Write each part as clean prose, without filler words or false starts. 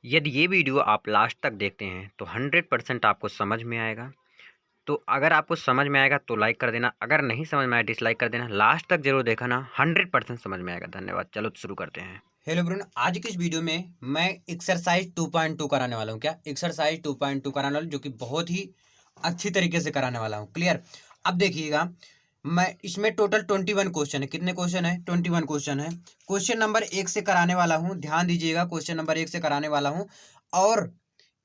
यदि ये वीडियो आप लास्ट तक देखते हैं तो 100% आपको समझ में आएगा। तो अगर आपको समझ में आएगा तो लाइक कर देना, अगर नहीं समझ में आया डिसलाइक कर देना। लास्ट तक जरूर देखा ना, 100% समझ में आएगा। धन्यवाद। चलो शुरू करते हैं। हेलो ब्रुन, आज की इस वीडियो में मैं एक्सरसाइज 2.2 कराने वाला हूँ। क्या एक्सरसाइज 2.2 कराने वाला हूँ, जो कि बहुत ही अच्छी तरीके से कराने वाला हूँ। क्लियर। अब देखिएगा, मैं इसमें टोटल 21 क्वेश्चन है। कितने क्वेश्चन है? 21 क्वेश्चन है। क्वेश्चन नंबर 1 से कराने वाला हूँ, ध्यान दीजिएगा। क्वेश्चन नंबर 1 से कराने वाला हूँ, और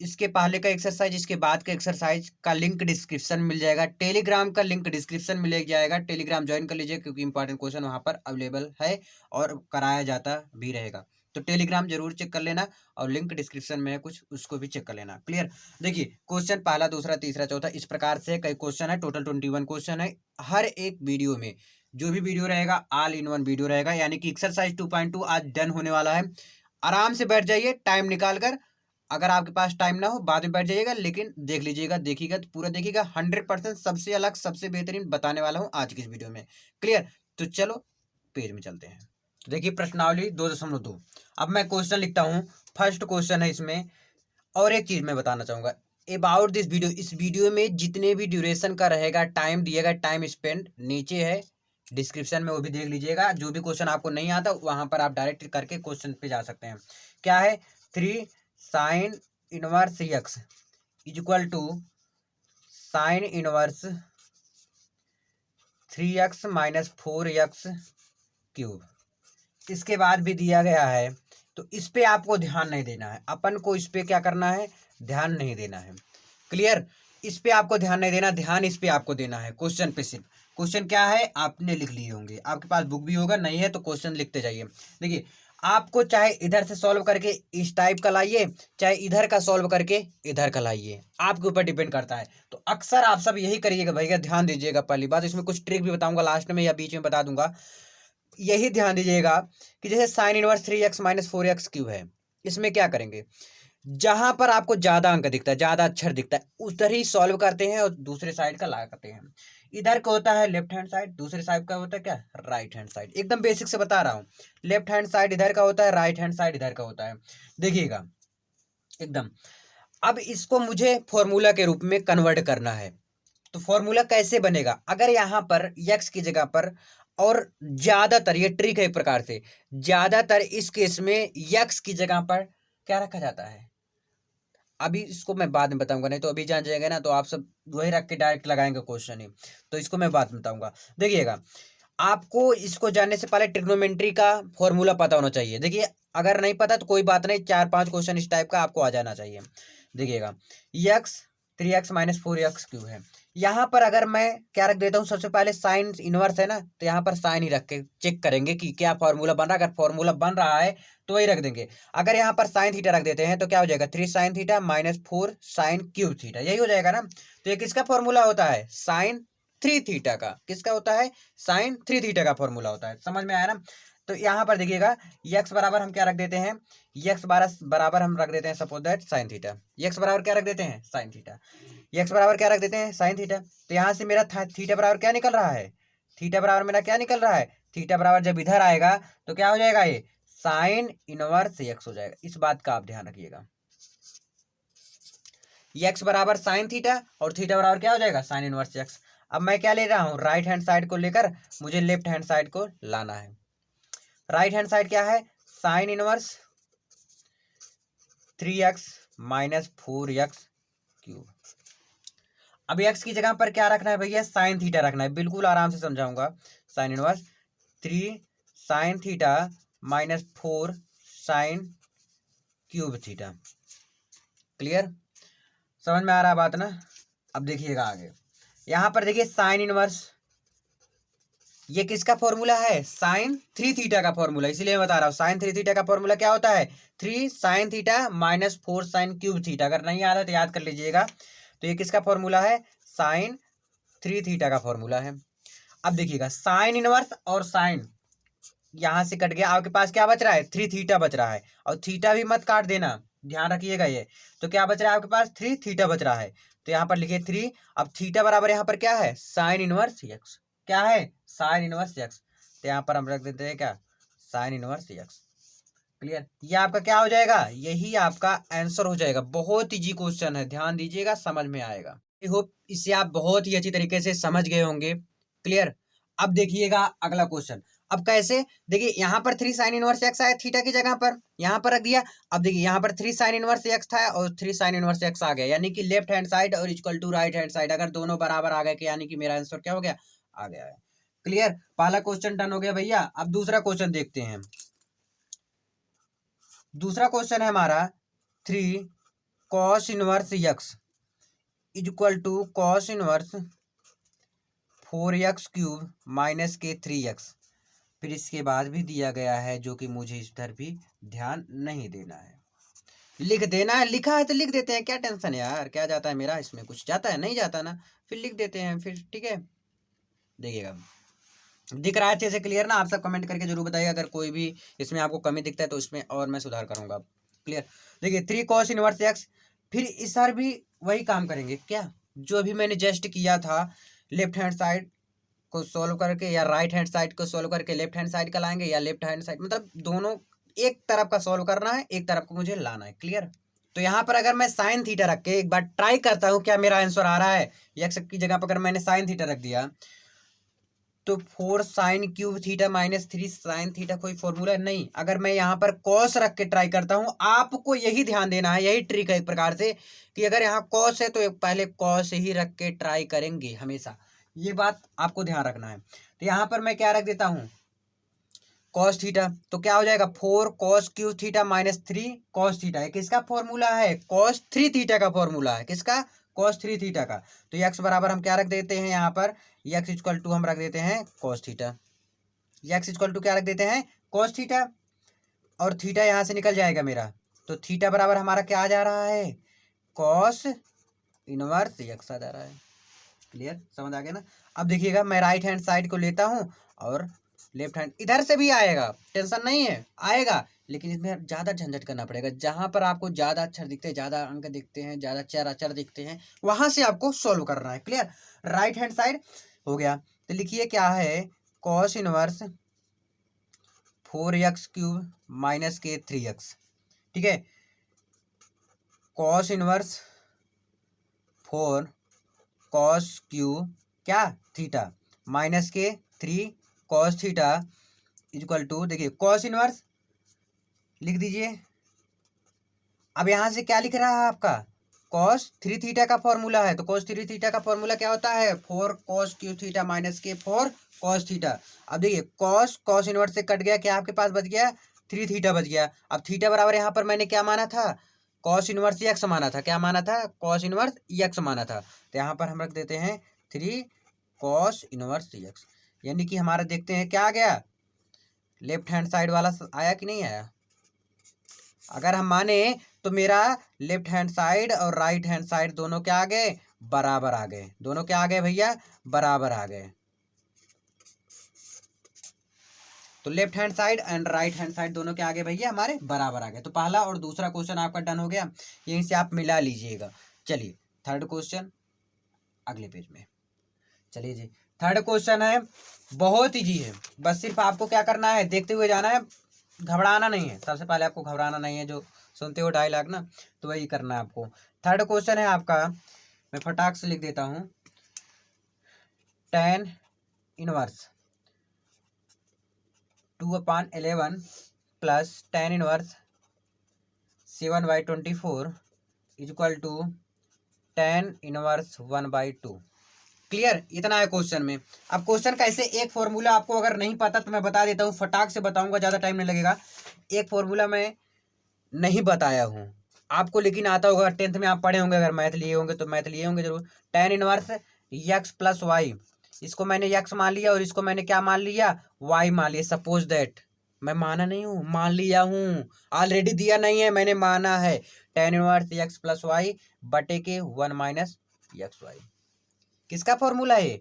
इसके पहले का एक्सरसाइज, इसके बाद का एक्सरसाइज का लिंक डिस्क्रिप्शन मिल जाएगा। टेलीग्राम का लिंक डिस्क्रिप्शन मिल जाएगा। टेलीग्राम ज्वाइन कर लीजिए, क्योंकि इंपॉर्टेंट क्वेश्चन वहाँ पर अवेलेबल है और कराया जाता भी रहेगा। तो टेलीग्राम जरूर चेक कर लेना, और लिंक डिस्क्रिप्शन में है कुछ, उसको भी चेक कर लेना। क्लियर। देखिए, क्वेश्चन पहला, दूसरा, तीसरा, चौथा, इस प्रकार से कई क्वेश्चन है। टोटल 21 क्वेश्चन है। हर एक वीडियो में जो भी वीडियो रहेगा, ऑल इन वन वीडियो रहेगा। यानी कि एक्सरसाइज 2.2 आज डन होने वाला है। आराम से बैठ जाइए टाइम निकाल कर। अगर आपके पास टाइम ना हो, बाद में बैठ जाइएगा, लेकिन देख लीजिएगा, देखिएगा तो पूरा देखिएगा। 100% सबसे अलग, सबसे बेहतरीन बताने वाला हूँ आज की इस वीडियो में। क्लियर। तो चलो पेज में चलते हैं। तो देखिए, प्रश्नावली 2.2। अब मैं क्वेश्चन लिखता हूँ। फर्स्ट क्वेश्चन है इसमें। और एक चीज मैं बताना चाहूंगा अबाउट दिस वीडियो। इस वीडियो में जितने भी ड्यूरेशन का रहेगा, टाइम दिएगा, टाइम स्पेंड नीचे है डिस्क्रिप्शन में, वो भी देख लीजिएगा। जो भी क्वेश्चन आपको नहीं आता, वहां पर आप डायरेक्ट करके क्वेश्चन पे जा सकते हैं। क्या है? 3 sin−1x इक्वल टू sin−3x−4x³। इसके बाद भी दिया गया है, तो इस पे आपको ध्यान नहीं देना है। अपन को इस पे क्या करना है? ध्यान नहीं देना है। क्लियर। इस पे आपको ध्यान नहीं देना, ध्यान इस पे आपको देना है, क्वेश्चन पे सिर्फ। क्वेश्चन क्या है आपने लिख लिए होंगे, आपके पास बुक भी होगा, नहीं है तो क्वेश्चन लिखते जाइए। देखिए, आपको चाहे इधर से सॉल्व करके इस टाइप का लाइए, चाहे इधर का सॉल्व करके इधर का लाइए, आपके ऊपर डिपेंड करता है। तो अक्सर आप सब यही करिएगा भैया, ध्यान दीजिएगा। पहली बात, इसमें कुछ ट्रिक भी बताऊंगा लास्ट में या बीच में बता दूंगा। यही ध्यान दीजिएगा कि जैसे sin−3x−4x³ है, इसमें क्या करेंगे? जहां पर आपको ज्यादा अंक दिखता है, ज्यादा अक्षर दिखता है, उधर ही सॉल्व करते हैं और दूसरे साइड का लगाते हैं। इधर का होता है लेफ्ट हैंड साइड, दूसरे साइड का होता है क्या? Right hand side. एकदम बेसिक से बता रहा हूँ। लेफ्ट हैंड साइड इधर का होता है, राइट हैंड साइड इधर का होता है। देखिएगा एकदम। अब इसको मुझे फॉर्मूला के रूप में कन्वर्ट करना है। तो फॉर्मूला कैसे बनेगा? अगर यहाँ पर यक्स की जगह पर, और ज्यादातर ये ट्रिक है एक प्रकार से, ज्यादातर इस केस में यक्स की जगह पर क्या रखा जाता है? अभी इसको मैं बाद में बताऊंगा, नहीं तो अभी जान जाएंगे ना, तो आप सब वही रख के डायरेक्ट लगाएंगे क्वेश्चन ही। तो इसको मैं बाद में बताऊंगा। देखिएगा, आपको इसको जानने से पहले ट्रिग्नोमेट्री का फॉर्मूला पता होना चाहिए। देखिए, अगर नहीं पता तो कोई बात नहीं, 4-5 क्वेश्चन इस टाइप का आपको आ जाना चाहिए। देखिएगा, यक्स 3x−4x³ है। यहाँ पर अगर मैं क्या रख देता हूँ, सबसे पहले साइन इनवर्स है ना, तो यहाँ पर साइन ही रख के चेक करेंगे कि क्या फॉर्मूला बन रहा है। अगर फॉर्मूला बन रहा है तो वही रख देंगे। अगर यहाँ पर साइन थीटा रख देते हैं तो क्या हो जाएगा? 3 sin θ−4 sin³ यही हो जाएगा ना। तो ये किसका फॉर्मूला होता है? sin 3 θ का। किसका होता है? sin 3 θ का फॉर्मूला होता है। समझ में आया ना? तो यहाँ पर देखिएगा, यक्स बराबर हम क्या रख देते हैं? यक्स बराबर हम रख देते हैं, सपोज दैट sin θ। यक्स बराबर क्या रख देते हैं? sin θ। यक्स बराबर क्या रख देते हैं? sin θ। तो यहाँ से मेरा थीटा बराबर क्या निकल रहा है? थीटा बराबर मेरा क्या निकल रहा है? थीटा बराबर जब इधर आएगा तो क्या हो जाएगा? ये sin−1x हो जाएगा। इस बात का आप ध्यान रखिएगा। यक्स बराबर sin θ और थीटा बराबर क्या हो जाएगा? sin−1x। अब मैं क्या ले रहा हूँ? राइट हैंड साइड को लेकर मुझे लेफ्ट हैंड साइड को लाना है। राइट हैंड साइड क्या है? sin−3x−4x³। अब x की जगह पर क्या रखना है भैया? sin θ रखना है। बिल्कुल आराम से समझाऊंगा। sin−3 sin θ−4 sin³ clear. समझ में आ रहा बात ना? अब देखिएगा आगे, यहां पर देखिए साइन इनवर्स, ये किसका फॉर्मूला है? sin 3 θ का फॉर्मूला। इसीलिए मैं बता रहा हूँ, sin 3 θ का फॉर्मूला क्या होता है? 3 sin θ−4 sin³ अगर नहीं याद है तो याद कर लीजिएगा। तो ये किसका फॉर्मूला है? sin 3 θ का फॉर्मूला है। अब देखिएगा, साइन इनवर्स और साइन यहां से कट गया, आपके पास क्या बच रहा है? 3 θ बच रहा है। और थीटा भी मत काट देना, ध्यान रखिएगा ये। तो क्या बच रहा है आपके पास? 3 θ बच रहा है। तो यहाँ पर लिखिए 3। अब थीटा बराबर यहाँ पर क्या है? sin−1x। क्या है? sin−1x। तो यहाँ पर हम रख देते हैं क्या? sin−1x। क्लियर, ये आपका क्या हो जाएगा, यही आपका आंसर हो जाएगा। बहुत इजी क्वेश्चन है, ध्यान दीजिएगा, समझ में आएगा। आई होप इसे आप बहुत ही अच्छी तरीके से समझ गए होंगे। क्लियर। अब देखिएगा अगला क्वेश्चन। अब कैसे, देखिए यहाँ पर 3 साइन इनवर्स एक्स आया थीटा की जगह पर, यहाँ पर रख दिया। अब देखिए यहाँ पर 3 साइन इनवर्स एक्स था और 3 साइन इनवर्स एक्स आ गया, यानी कि लेफ्ट हैंड साइड और equal to right hand side, अगर दोनों बराबर आ गए यानी कि मेरा आंसर क्या हो गया, आ गया है। क्लियर, पहला क्वेश्चन डन हो गया भैया। अब दूसरा क्वेश्चन देखते हैं। दूसरा क्वेश्चन है हमारा 3 cos inverse x equal to cos inverse 4x cube minus के 3x। फिर इसके बाद भी दिया गया है, जो कि मुझे इस तरफ भी ध्यान नहीं देना है, लिख देना है। लिखा है तो लिख देते हैं, क्या टेंशन है यार, क्या जाता है मेरा इसमें, कुछ जाता है, नहीं जाता ना, फिर लिख देते हैं फिर, ठीक है। देखिएगा दिख रहा है अच्छे से, क्लियर ना। आप सब कमेंट करके जरूर बताइएगा अगर कोई भी इसमें आपको कमी दिखता है तो इसमें और मैं सुधार करूंगा। क्लियर, देखिए 3 कॉस इनवर्स एक्स, फिर इस बार भी वही काम करेंगे क्या, जो अभी मैंने जस्ट किया था। लेफ्ट हैंड साइड को सोल्व करके या राइट हैंड साइड को सोल्व करके लेफ्ट हैंड साइड का लाएंगे, या लेफ्ट हैंड साइड, मतलब दोनों एक तरफ का सोल्व करना है, एक तरफ को मुझे लाना है। क्लियर, तो यहाँ पर अगर मैं साइन थीटा रख के एक बार ट्राई करता हूँ क्या मेरा आंसर आ रहा है। एक्स की जगह पर अगर मैंने साइन थीटा रख दिया तो 4 sine cube theta minus 3 sine theta कोई फॉर्मूला नहीं। अगर मैं यहाँ पर कॉस रख के ट्राई करता हूँ, आपको यही ध्यान देना है, यही ट्रिक है एक प्रकार से, कि अगर यहाँ कॉस है तो पहले कॉस ही रख के ट्राई करेंगे हमेशा, ये बात आपको ध्यान रखना है। तो यहाँ पर मैं क्या रख देता हूँ, कॉस थीटा, तो क्या हो जाएगा 4 cos cube theta minus 3 cos theta है, किसका फॉर्मूला है, कॉस 3 थीटा का फॉर्मूला है, किसका, कॉस 3 थीटा का। तो एक्स बराबर हम क्या रख देते हैं यहाँ पर, एक्स इक्वल टू हम रख देते हैं cos theta, x equal to क्या रख देते हैं, कॉस थीटा, और थीटा यहाँ से निकल जाएगा मेरा, तो थीटा बराबर हमारा क्या आ जा रहा है, कॉस इनवर्स एक्स आ जा रहा है। क्लियर, समझ आ गया ना। अब देखिएगा मैं राइट हैंड साइड को लेता हूँ और लेफ्ट हैंड, इधर से भी आएगा, टेंशन नहीं है, आएगा, लेकिन इसमें ज़्यादा झंझट करना पड़ेगा। जहाँ पर आपको ज़्यादा अक्षर दिखते हैं, ज़्यादा अंक दिखते हैं, ज़्यादा चार अक्षर दिखते हैं, वहाँ से आपको सॉल्व करना है। क्लियर, राइट हैंड साइड हो गया, तो लिखिए क्या है, cos inverse 4x cube minus के 3x, ठीक है। कॉस इनवर्स 4 कॉस क्यूब क्या थीटा माइनस के 3 कॉस थीटा इक्वल टू, देखिए कॉस इनवर्स लिख दीजिए। अब यहाँ से क्या लिख रहा है आपका, कॉस 3 थीटा का फॉर्मूला है, तो कॉस 3 थीटा का फॉर्मूला क्या होता है, 4 कॉस क्यू थीटा माइनस के 4 कॉस थीटा। अब देखिए कॉस कॉस इनवर्स से कट गया, क्या आपके पास बच गया, 3 थीटा बच गया। अब थीटा बराबर यहाँ पर मैंने क्या माना था, कॉस इनवर्स एक्स माना था, क्या माना था, कॉस इनवर्स एक्स माना था। तो यहाँ पर हम रख देते हैं 3 कॉस इनवर्स एक्स, यानी कि हमारा देखते हैं क्या आ गया, लेफ्ट हैंड साइड वाला आया कि नहीं आया। अगर हम माने तो मेरा लेफ्ट हैंड साइड और राइट हैंड साइड दोनों क्या आ गए, बराबर आ गए, दोनों क्या आ गए भैया, बराबर आ गए। तो left hand side and right hand side दोनों क्या आ गए भैया, हमारे बराबर आ गए। तो पहला और दूसरा क्वेश्चन आपका डन हो गया, यहीं से आप मिला लीजिएगा। चलिए थर्ड क्वेश्चन अगले पेज में, चलिए जी। थर्ड क्वेश्चन है, बहुत ईजी है, बस सिर्फ आपको क्या करना है, देखते हुए जाना है, घबराना नहीं है। सबसे पहले आपको घबराना नहीं है, जो सुनते हो डायलॉग ना, तो वही करना है आपको। थर्ड क्वेश्चन है आपका, मैं फटाक से लिख देता हूँ, tan inverse 2/11 plus tan inverse 7/24 equal to tan inverse 1/2। Clear, इतना है क्वेश्चन में। अब क्वेश्चन कैसे, एक फॉर्मूला आपको अगर नहीं पता तो मैं बता देता हूँ, फटाक से बताऊंगा, ज़्यादा टाइम नहीं लगेगा। एक फॉर्मूला मैं नहीं बताया हूँ आपको, लेकिन आता होगा, 10th में आप पढ़े होंगे, अगर मैथ लिए होंगे तो मैथ लिए होंगे जरूर। tan inverse x plus y, इसको मैंने x मान लिया और इसको मैंने क्या मान लिया, y मान लिया। सपोज दैट, मैं माना नहीं हूँ, मान लिया हूँ, ऑलरेडी दिया नहीं है, मैंने माना है। tan inverse x plus y बटे के 1 माइनस एक्स वाई, किसका फॉर्मूला है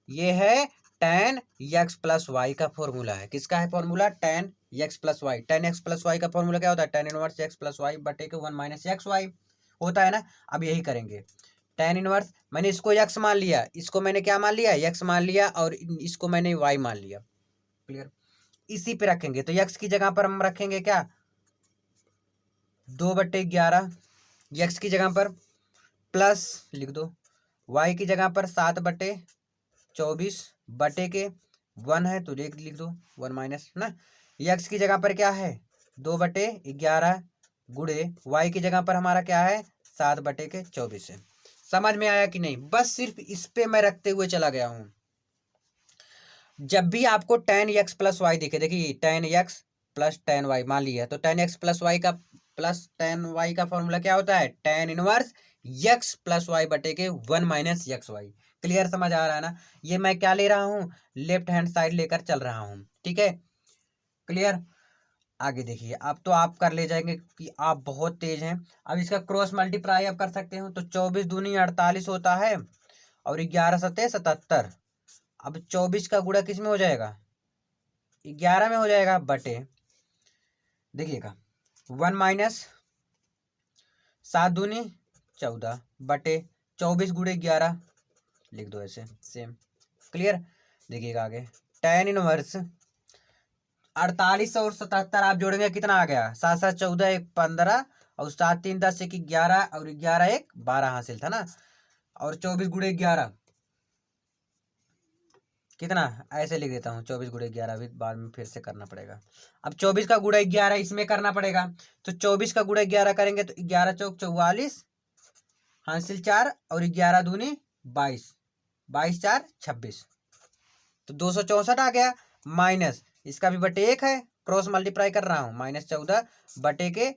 ये है tan x प्लस वाई का फॉर्मूला है। किसका है formula, tan x plus y. tan x plus y का फॉर्मूला क्या होता है, tan inverse x plus y बटे के 1 माइनस एक्स वाई होता है ना। अब यही करेंगे, tan इनवर्स, मैंने इसको x मान लिया, इसको मैंने क्या मान लिया, x मान लिया, और इसको मैंने y मान लिया। क्लियर, इसी पे रखेंगे, तो x की जगह पर हम रखेंगे क्या, 2/11 यक्स की जगह पर प्लस लिख दो, वाई की जगह पर 7/24 बटे के 1 है तो लिख दो 1 माइनस ना। यक्स की जगह पर क्या है 2/11 गुड़े वाई की जगह पर हमारा क्या है 7/24 है। समझ में आया कि नहीं? बस सिर्फ इस पे मैं रखते हुए चला गया हूं। जब भी आपको tan x प्लस वाई दिखे, देखिए tan x plus tan y मान लिया, तो tan x प्लस वाई का प्लस tan y का फॉर्मूला क्या होता है tan inverse x plus y बटे के 1 माइनस एक्स वाई। क्लियर समझ आ रहा है ना? ये मैं क्या ले रहा हूँ लेफ्ट हैंड साइड लेकर चल रहा हूँ, ठीक है क्लियर। आगे देखिए, अब तो आप कर ले जाएंगे कि आप बहुत तेज हैं। अब इसका क्रॉस मल्टीप्लाई आप कर सकते हो, तो 24 दूनी 48 होता है और 11 सत्ते 77। अब 24 का गुणा किस में हो जाएगा 11 में हो जाएगा बटे, देखिएगा 1 माइनस 7 दूनी 14 बटे 24 गुणे 11 लिख दो ऐसे सेम। क्लियर। देखिएगा आगे tan इनवर्स 48 और 77 आप जोड़ेंगे कितना आ गया 7 7 14 1 15 और 7 3 10 1 11 और 11 1 12 हासिल था ना। और 24 गुणे 11 कितना ऐसे लिख देता हूँ 24 गुणे 11 भी बाद में फिर से करना पड़ेगा। अब 24 का गुणा 11 इसमें करना पड़ेगा, तो 24 का गुणा 11 करेंगे तो 11 चौक 44 हासिल 4 और 11 दूनी 22 22 4 26, तो 264 आ गया। माइनस इसका भी बटे 1 है, क्रॉस मल्टीप्लाई कर रहा हूँ, -14 बटे के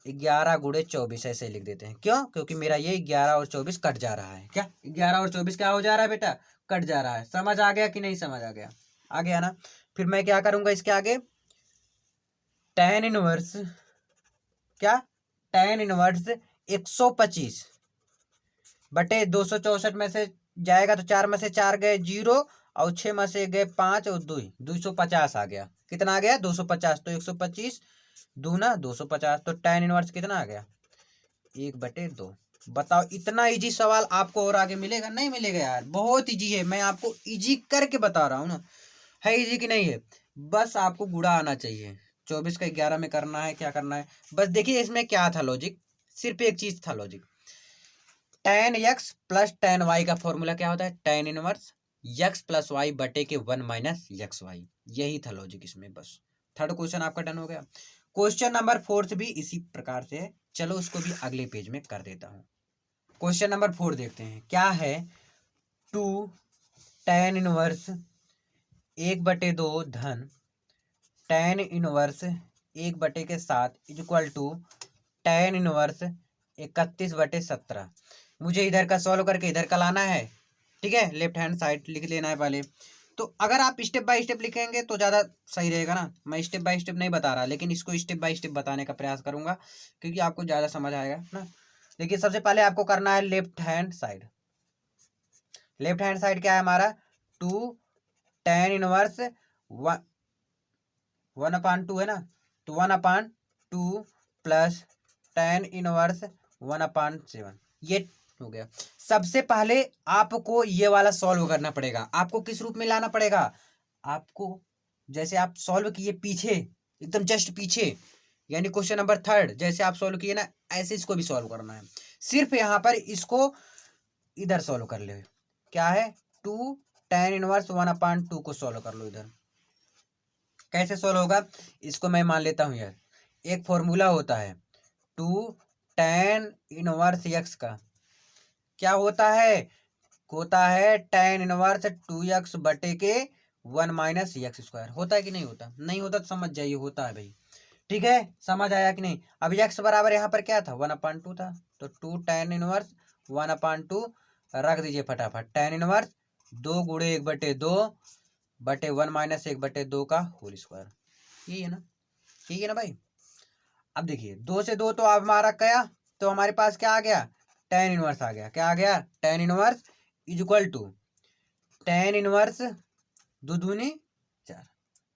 11 गुणे 24 ऐसे लिख देते हैं। क्यों? क्योंकि मेरा ये 11 और 24 कट जा रहा है। क्या 11 और 24 क्या हो जा रहा है बेटा कट जा रहा है। समझ आ गया कि नहीं समझ आ गया? आ गया ना। फिर मैं क्या करूंगा इसके आगे tan इनवर्स क्या tan इनवर्स 125 बटे 264 में से जाएगा तो 4 में से 4 गए 0 और 6 में से गए 5 और 2 250 आ गया। कितना आ गया 250, तो 125 दूना 250, तो tan इनवर्स कितना आ गया 1/2। बताओ इतना इजी सवाल आपको और आगे मिलेगा? नहीं मिलेगा यार, बहुत इजी है। मैं आपको इजी करके बता रहा हूँ ना, है इजी कि नहीं है? बस आपको गुणा आना चाहिए। 24 का 11 में करना है, क्या करना है बस देखिए इसमें क्या था लॉजिक, सिर्फ एक चीज था logic. tan x plus tan y का फॉर्मूला क्या होता है tan inverse x plus y बटे के 1 माइनस एक्स वाई, यही था लॉजिक इसमें। बस थर्ड क्वेश्चन आपका डन हो गया। क्वेश्चन नंबर 4 भी इसी प्रकार से है, चलो उसको भी अगले पेज में कर देता हूँ। क्वेश्चन नंबर 4 देखते हैं क्या है 2 tan इनवर्स 1/2 धन tan inverse 1/7 equal to tan inverse 31/17। मुझे इधर का सॉल्व करके इधर का लाना है, ठीक है, लेफ्ट हैंड साइड लिख लेना है पहले। तो अगर आप स्टेप बाय स्टेप लिखेंगे तो ज़्यादा सही रहेगा ना। मैं स्टेप बाय स्टेप नहीं बता रहा, लेकिन इसको स्टेप बाय स्टेप बताने का प्रयास करूंगा क्योंकि आपको ज़्यादा समझ आएगा ना। देखिए सबसे पहले आपको करना है left hand side. Left hand side क्या है हमारा 2 tan इनवर्स 1/2 है ना, तो 1/2 प्लस tan इनवर्स 1/7 ये हो गया। सबसे पहले आपको ये वाला सॉल्व करना पड़ेगा। आपको किस रूप में लाना पड़ेगा? आपको जैसे आप सॉल्व किए पीछे, एकदम जस्ट पीछे, यानी क्वेश्चन नंबर 3 जैसे आप सॉल्व किए ना, ऐसे इसको भी सॉल्व करना है। सिर्फ यहाँ पर इसको इधर सॉल्व कर ले। क्या है 2 tan इनवर्स 1/2 को सॉल्व कर लो इधर। कैसे सॉल्व होगा इसको मैं मान लेता हूँ यार। एक फॉर्मूला होता है 2 tan इनवर्स x का, क्या होता है tan इनवर्स 2x बटे के 1 माइनस एक्स स्क्वायर। होता है कि नहीं होता? नहीं होता तो समझ जाइए होता है भाई, ठीक है। समझ आया कि नहीं? अब x बराबर यहाँ पर क्या था 1/2 था, तो 2 tan इनवर्स 1/2 रख दीजिए फटाफट। tan इनवर्स 2 गुणे 1/2 बटे 1 माइनस 1/2 का होल स्क्वायर। यही है ना, ठीक है ना भाई। अब देखिए 2 से 2 तो अब हमारा गया, तो हमारे पास क्या आ गया tan इनवर्स आ गया। क्या आ गया tan inverse is equal to tan inverse 2 दूनी 4,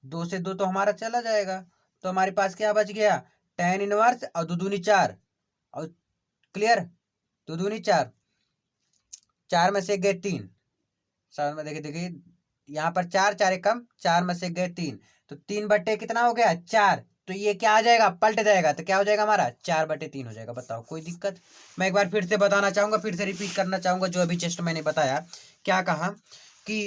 2 से 2 तो हमारा चला जाएगा, तो हमारे पास क्या बच गया tan इनवर्स और 2 दूनी 4 और क्लियर 2 दूनी 4, 4 में से गए 3, साथ में देखिए देखिए यहाँ पर 4 4 कम 4 में से गए 3, तो 3 बटे कितना हो गया 4, तो ये क्या आ जाएगा, पलट जाएगा, तो क्या हो जाएगा हमारा 4/3 हो जाएगा। बताओ कोई दिक्कत? मैं एक बार फिर से बताना चाहूंगा, फिर से रिपीट करना चाहूंगा जो अभी जस्ट मैंने बताया। क्या कहा कि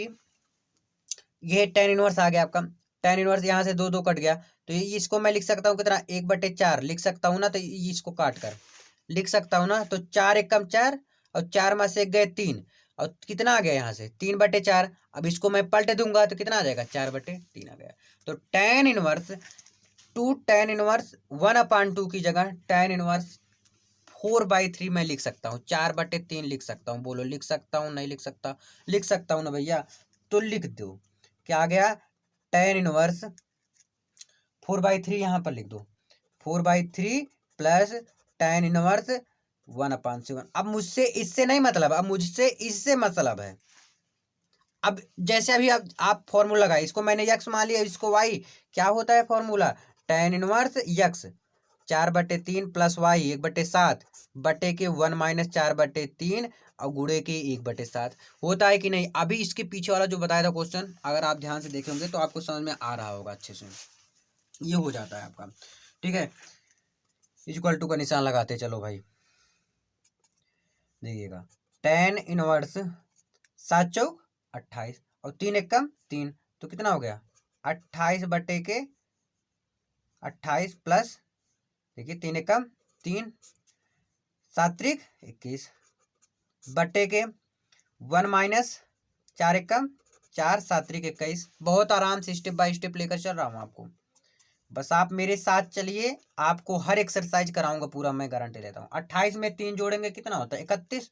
ये tan इनवर्स आ गया आपका, tan इनवर्स यहाँ से 2 2 कट गया, तो ये इसको मैं लिख सकता हूँ कितना, 1/4 लिख सकता हूँ ना, तो इसको काट कर लिख सकता हूँ ना, तो 4 एक कम 4 और 4 में से 1 गए 3, और कितना आ गया यहाँ से 3/4। अब इसको मैं पलट दूंगा तो कितना आ जाएगा, 4/3 आ गया। तो tan इनवर्स 1/2 की जगह tan इनवर्स 4/3 मैं लिख सकता हूँ, 4/3 लिख सकता हूँ। बोलो लिख सकता हूँ नहीं लिख सकता? लिख सकता हूँ ना भैया, तो लिख दो। क्या आ गया, tan इनवर्स 4/3 यहाँ पर लिख दो, 4/3 प्लस tan इनवर्स 1/7। अब मुझसे इससे नहीं मतलब, अब मुझसे इससे मतलब है। अब जैसे अभी आप फॉर्मूला लगाए, इसको मैंने यक्स मान लिया, इसको वाई। क्या होता है formula, tan inverse x 4/3 plus y 1/7 बटे के 1 माइनस 4/3 और गुणे के 1/7 होता है कि नहीं। अभी इसके पीछे वाला जो बताया था क्वेश्चन, अगर आप ध्यान से देखे होंगे तो आपको समझ में आ रहा होगा अच्छे से। ये हो जाता है आपका, ठीक है। इक्वल टू का निशान लगाते चलो भाई, देखिएगा tan इनवर्स 7 चौक 28 और 3 एक कम 3, तो कितना हो गया 28 बटे के 28 प्लस, देखिए 3 एक कम 3 7 त्रिक 21 बटे के 1 माइनस 4 एक कम 4 7 त्रिक 21। बहुत आराम से स्टेप बाय स्टेप लेकर चल रहा हूँ आपको, बस आप मेरे साथ चलिए, आपको हर एक्सरसाइज कराऊंगा पूरा, मैं गारंटी देता हूँ। 28 में 3 जोड़ेंगे कितना होता है 31,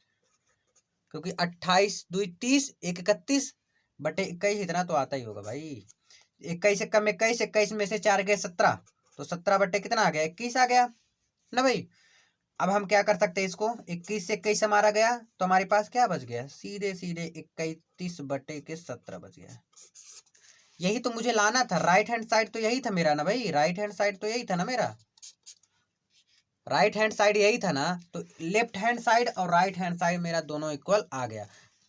क्योंकि 28 2 30 1 31 बटे 21 इतना तो आता ही होगा भाई। 21 एक कम 21, 21 में से 4 गए 17, तो 17 बटे कितना आ गया 21 आ गया ना भाई। अब हम क्या कर सकते हैं, इसको 21 से 21 हमारा गया, तो हमारे पास क्या बच गया, सीधे सीधे 31 बटे के 17 बच गया। यही तो मुझे लाना था, राइट हैंड साइड तो यही था मेरा ना भाई, राइट हैंड साइड तो यही था ना मेरा, राइट हैंड साइड यही था ना। तो लेफ्ट हैंड साइड और राइट हैंड साइड मेरा दोनों इक्वल आ गया,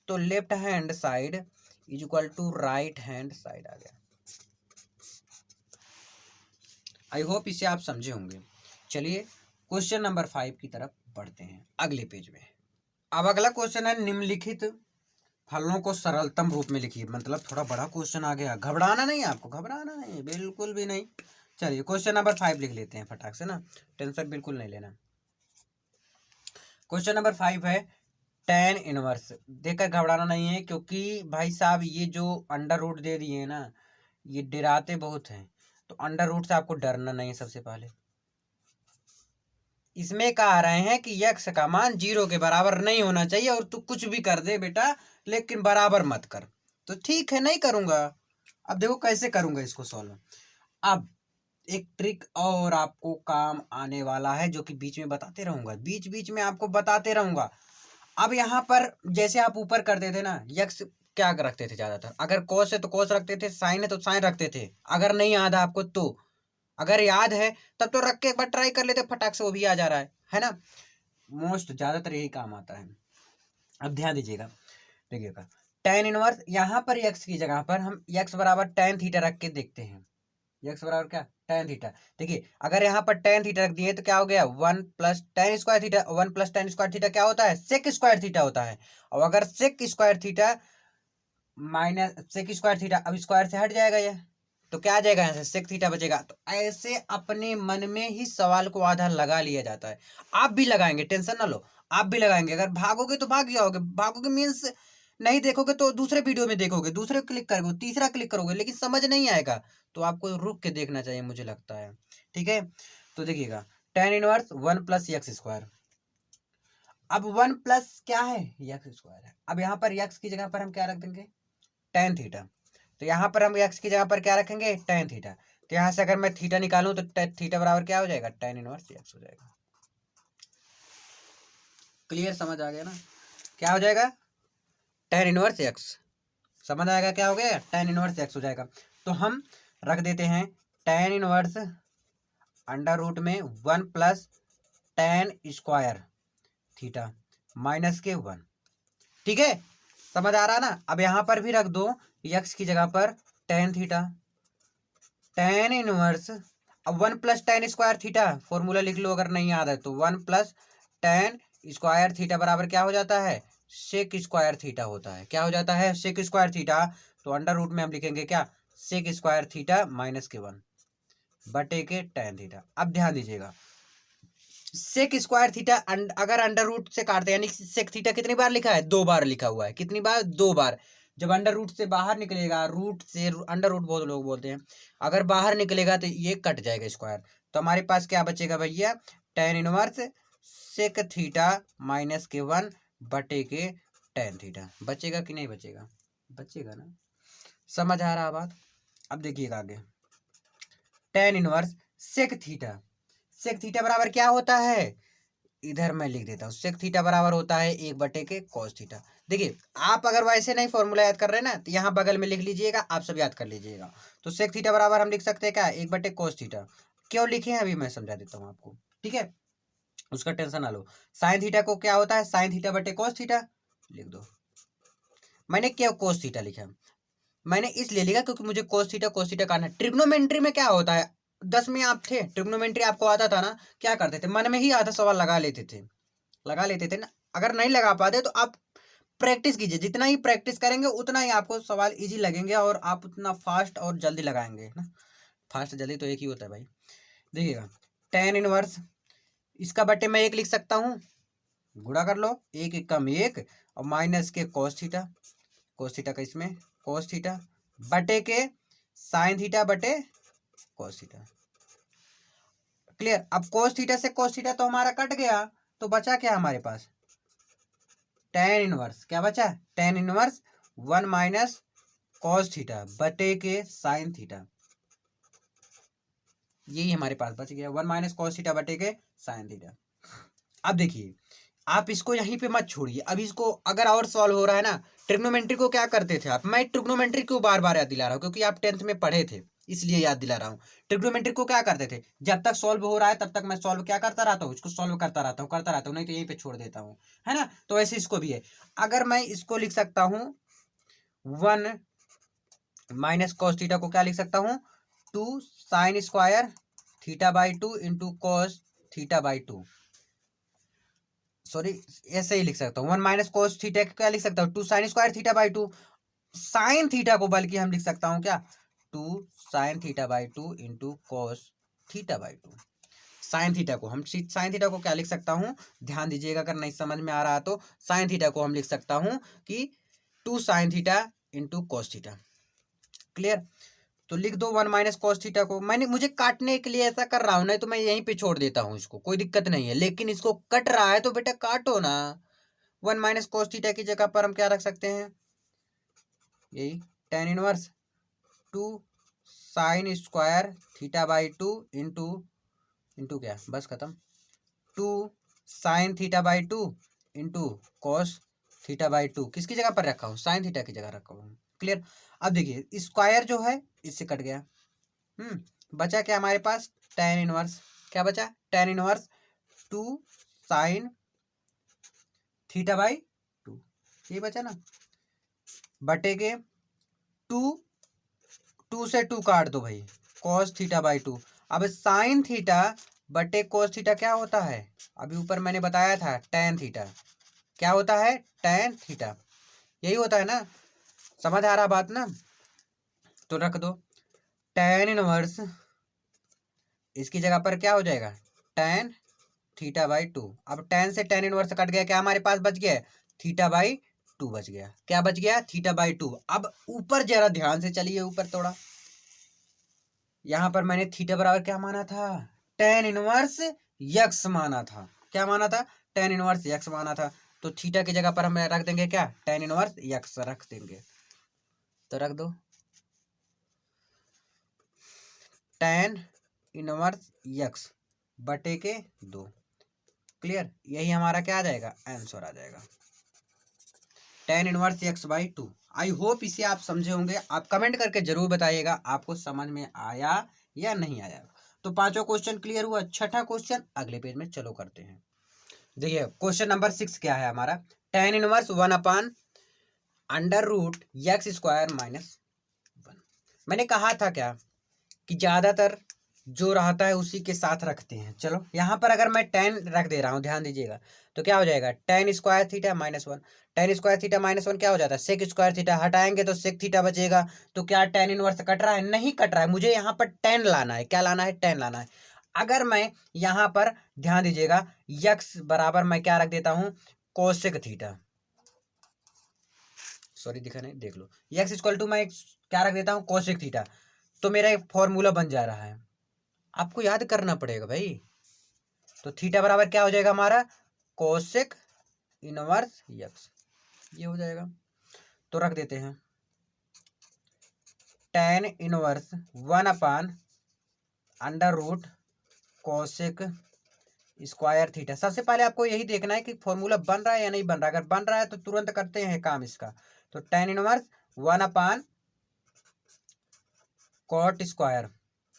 तो left hand side is equal to right hand side आ गया। आई होप इसे आप समझे होंगे। चलिए क्वेश्चन नंबर 5 की तरफ बढ़ते हैं अगले पेज में। अब अगला क्वेश्चन है, निम्नलिखित फलों को सरलतम रूप में लिखिए। मतलब थोड़ा बड़ा क्वेश्चन आ गया, घबराना नहीं, आपको घबराना नहीं, बिल्कुल भी नहीं। चलिए क्वेश्चन नंबर 5 लिख लेते हैं फटाक से ना, टेंशन बिल्कुल नहीं लेना। क्वेश्चन नंबर 5 है tan इनवर्स, देखकर घबराना नहीं है, क्योंकि भाई साहब ये जो अंडर रूट दे दिए हैं ना, ये डराते बहुत हैं, तो अंडर रूट से आपको डरना नहीं है। सबसे पहले इसमें कह रहे हैं कि यक्स का मान 0 के बराबर नहीं होना चाहिए, और तू कुछ भी कर दे बेटा लेकिन बराबर मत कर। तो ठीक है नहीं करूंगा। अब देखो कैसे करूंगा इसको सॉल्व। अब एक ट्रिक और आपको काम आने वाला है, जो कि बीच में बताते रहूंगा, बीच बीच में आपको बताते रहूंगा। अब यहाँ पर जैसे आप ऊपर करते थे ना, यक्स क्या रखते थे ज्यादातर, अगर कॉस है तो कॉस रखते थे, साइन है तो साइन रखते थे। अगर नहीं याद है आपको तो, अगर याद है तब तो रख के एक बार ट्राई कर लेते, फटाक से वो भी आ जा रहा है ना। मोस्ट ज्यादातर यही काम आता है। अब ध्यान दीजिएगा, देखिएगा tan इनवर्स, यहाँ पर x की जगह पर हम x बराबर tan थीटा रख के देखते हैं। x बराबर क्या, tan थीटा। देखिए अगर यहाँ पर tan थीटा रख दिए तो क्या हो गया 1 plus tan square theta, 1 plus tan square theta क्या होता है, सेक स्क्वायर थीटा होता है। और अगर sec square theta minus sec square theta, अब स्क्वायर से हट जाएगा ये, तो क्या आ जाएगा यहाँ से सेक थीटा बचेगा। तो ऐसे अपने मन में ही सवाल को आधा लगा लिया जाता है। आप भी लगाएंगे, टेंशन ना लो, आप भी लगाएंगे। अगर भागोगे तो भाग जाओगे, भागोगे मीन्स नहीं देखोगे तो दूसरे वीडियो में देखोगे, दूसरे क्लिक करोगे, तीसरा क्लिक करोगे, लेकिन समझ नहीं आएगा। तो आपको रुक के देखना चाहिए मुझे लगता है, ठीक है। तो देखिएगा tan inverse 1 plus x square, अब 1 प्लस क्या है एक्स स्क्वायर है। अब यहाँ पर एक्स की जगह पर हम क्या रख देंगे, tan थीटा। तो यहाँ पर हम x की जगह पर क्या रखेंगे, tan थीटा। तो यहाँ से अगर मैं थीटा निकालूं तो थीटा बराबर क्या हो जाएगा, tan इनवर्स x हो जाएगा। क्लियर, समझ आ गया ना, क्या हो जाएगा tan इनवर्स x, समझ आएगा क्या हो गया, tan इनवर्स x हो जाएगा। तो हम रख देते हैं tan इनवर्स अंडर रूट में 1 plus tan square theta minus के 1, ठीक है, समझ आ रहा ना। अब यहाँ पर भी रख दो x की जगह पर tan थीटा, tan इनवर्स, अब 1 plus ten square theta formula लिख लो, अगर नहीं याद है तो 1 प्लस टेन स्क्वायर थीटा बराबर क्या हो जाता है, सेक स्क्वायर थीटा होता है। क्या हो जाता है, सेक स्क्वायर थीटा। तो अंडर रूट में हम लिखेंगे क्या, सेक स्क्वायर थीटा माइनस के 1 बटे के टेन थीटा। अब ध्यान दीजिएगा, सेक स्क्वायर थीटा अगर अंडर रूट से काटते हैं, यानी सेक थीटा कितनी बार लिखा है, 2 बार लिखा हुआ है। कितनी बार, 2 बार। जब अंडर रूट से बाहर निकलेगा, रूट से अंडर रूट बहुत लोग बोलते हैं, अगर बाहर निकलेगा तो ये कट जाएगा स्क्वायर। तो हमारे पास क्या बचेगा भैया, tan inverse sec theta minus के 1 बटे के टेन थीटा। बचेगा कि नहीं बचेगा, बचेगा ना। समझ आ रहा बात। अब देखिएगा आगे, tan inverse sec theta, sec theta बराबर क्या होता है, इधर मैं लिख देता हूँ, सेक थीटा बराबर होता है 1 बटे के कॉस थीटा। देखिए आप अगर वैसे नहीं फॉर्मूला याद कर रहे हैं ना, तो यहाँ बगल में लिख लीजिएगा, आप सब याद कर लीजिएगा। तो सेक थीटा बराबर हम लिख सकते हैं क्या, 1 बटे कॉस थीटा। क्यों लिखे हैं अभी मैं समझा देता हूँ आपको, ठीक है, उसका टेंशन ना लो। साइन थीटा को क्या होता है, साइन थीटा बटे कॉस थीटा लिख दो। मैंने क्या कोस थीटा लिखा, मैंने इसलिए लिखा क्योंकि मुझे कोस थीटा काटना है। ट्रिग्नोमेट्री में क्या होता है, 10 में आप थे, ट्रिग्नोमेट्री आपको आता था ना, क्या करते थे, मन में ही आधा सवाल लगा लेते थे, लगा लेते थे ना। अगर नहीं लगा पाते तो आप प्रैक्टिस कीजिए, जितना ही प्रैक्टिस करेंगे उतना ही आपको सवाल इजी लगेंगे और आप उतना फास्ट और जल्दी लगाएंगे ना। फास्ट जल्दी तो एक ही होता है भाई। देखिएगा, टेन इनवर्स, इसका बटे मैं 1 लिख सकता हूँ, गुणा कर लो, 1 1 कम 1 और माइनस के कॉस थीटा, कोस थीटा का इसमें कोस थीटा बटे के साइन थीटा बटे कोस थीटा। क्लियर। अब कोस थीटा से कोस थीटा तो हमारा कट गया, तो बचा क्या हमारे पास, टेन इनवर्स। क्या बचा, ten inverse 1 minus cos theta बटे के साइन थीटा। यही हमारे पास बच गया, 1 माइनस कॉस थीटा बटे के साइन थीटा। अब देखिए, आप इसको यहीं पे मत छोड़िए, अब इसको अगर और सॉल्व हो रहा है ना, ट्रिग्नोमेट्री को क्या करते थे आप, मैं ट्रिग्नोमेट्री को बार बार याद दिला रहा हूँ क्योंकि आप 10th में पढ़े थे, इसलिए याद दिला रहा हूँ। ट्रिग्नोमेट्री को क्या करते थे, जब तक सॉल्व हो रहा है तब तक मैं सॉल्व क्या करता रहता हूँ, इसको सॉल्व करता रहता हूँ, नहीं तो यहीं पे छोड़ देता हूँ, है ना। तो ऐसे इसको भी है, अगर मैं इसको लिख सकता हूँ 1 माइनस कॉस थीटा को क्या लिख सकता हूँ, 2 sine square theta by 2 into cos theta by 2, sorry ऐसे ही लिख सकता हूँ, 1 माइनस कोस थीटा क्या लिख सकता हूँ, 2 sine square theta by 2 sine theta को, बल्कि हम लिख सकता हूँ क्या, 2 sine theta by 2 into cos theta by 2। Sine theta को हम, साइन थीटा को क्या लिख सकता हूँ, ध्यान दीजिएगा, अगर नहीं समझ में आ रहा तो साइन थीटा को हम लिख सकता हूँ कि 2 sine theta into cos theta. Clear. तो लिख दो 1 माइनस कॉस थीटा को, मैंने मुझे काटने के लिए ऐसा कर रहा हूँ, नहीं तो मैं यहीं पे छोड़ देता हूँ इसको, कोई दिक्कत नहीं है, लेकिन इसको कट रहा है तो बेटा काटो ना। 1 माइनस कॉस थीटा की जगह पर हम क्या रख सकते हैं, यही tan inverse 2 sine square theta by 2 into into क्या, बस खत्म, 2 sine theta by 2 into cos theta by 2 किसकी जगह पर रखा हूँ, साइन थीटा की जगह रखा हूँ। क्लियर। अब देखिए स्क्वायर जो है इससे कट गया, बचा क्या हमारे पास, टेन इनवर्स, क्या बचा, tan inverse 2 sine theta by 2, ये बचा ना, बटे के 2 2 से 2 काट दो भाई, कॉस थीटा बाई 2। अब साइन थीटा बटे कॉस थीटा क्या होता है, अभी ऊपर मैंने बताया था टेन थीटा, क्या होता है, टेन थीटा, यही होता है ना। समझ आ रहा बात ना, तो रख दो टेन इनवर्स, इसकी जगह पर क्या हो जाएगा, टेन थीटा बाई 2। अब टेन से टेन इनवर्स कट गया, क्या हमारे पास बच गया, थीटा बाई 2 बच गया, क्या बच गया, थीटा बाई 2। अब ऊपर जरा ध्यान से चलिए, ऊपर थोड़ा, यहां पर मैंने थीटा बराबर क्या माना था, टेन इनवर्स यक्स माना था, क्या माना था, टेन इनवर्स यक्स माना था। तो थीटा की जगह पर हम रख देंगे क्या, टेन इनवर्स यक्स रख देंगे, तो रख दो टेन इनवर्स यक्स बटे के 2। क्लियर। यही हमारा क्या आ जाएगा, आंसर आ जाएगा, tan inverse x by 2। I hope इसे आप समझे होंगे, आप कमेंट करके जरूर बताइएगा आपको समझ में आया या नहीं आया। तो पांचों क्वेश्चन क्लियर हुआ। छठा क्वेश्चन अगले पेज में चलो करते हैं। देखिए क्वेश्चन नंबर 6 क्या है हमारा, tan inverse 1 upon under root x square minus 1। मैंने कहा था क्या कि ज्यादातर जो रहता है उसी के साथ रखते हैं। चलो यहाँ पर अगर मैं टेन रख दे रहा हूँ, ध्यान दीजिएगा, तो क्या हो जाएगा, ten square theta minus one. Ten square theta minus one क्या हो जाता है, सेक स्क्वायर थीटा। हटाएंगे तो सेक थीटा बचेगा। तो क्या टेन इनवर्स कट रहा है, नहीं कट रहा है। मुझे यहाँ पर टेन लाना है, क्या लाना है, टेन लाना है। अगर मैं यहाँ पर ध्यान दीजिएगा यक्स बराबर मैं क्या रख देता हूँ, कोसेक थीटा, सॉरी दिखा नहीं, देख लो, यक्स इक्वल टू मैं क्या रख देता हूँ, कोसेक थीटा। तो मेरा एक फॉर्मूला बन जा रहा है, आपको याद करना पड़ेगा भाई। तो थीटा बराबर क्या हो जाएगा हमारा, कोसेक इनवर्स यक्स, ये हो जाएगा। तो रख देते हैं tan inverse one upon under root cosec square theta. सबसे पहले आपको यही देखना है कि फॉर्मूला बन रहा है या नहीं बन रहा है। अगर बन रहा है तो तुरंत करते हैं काम इसका। तो tan inverse one upon cot square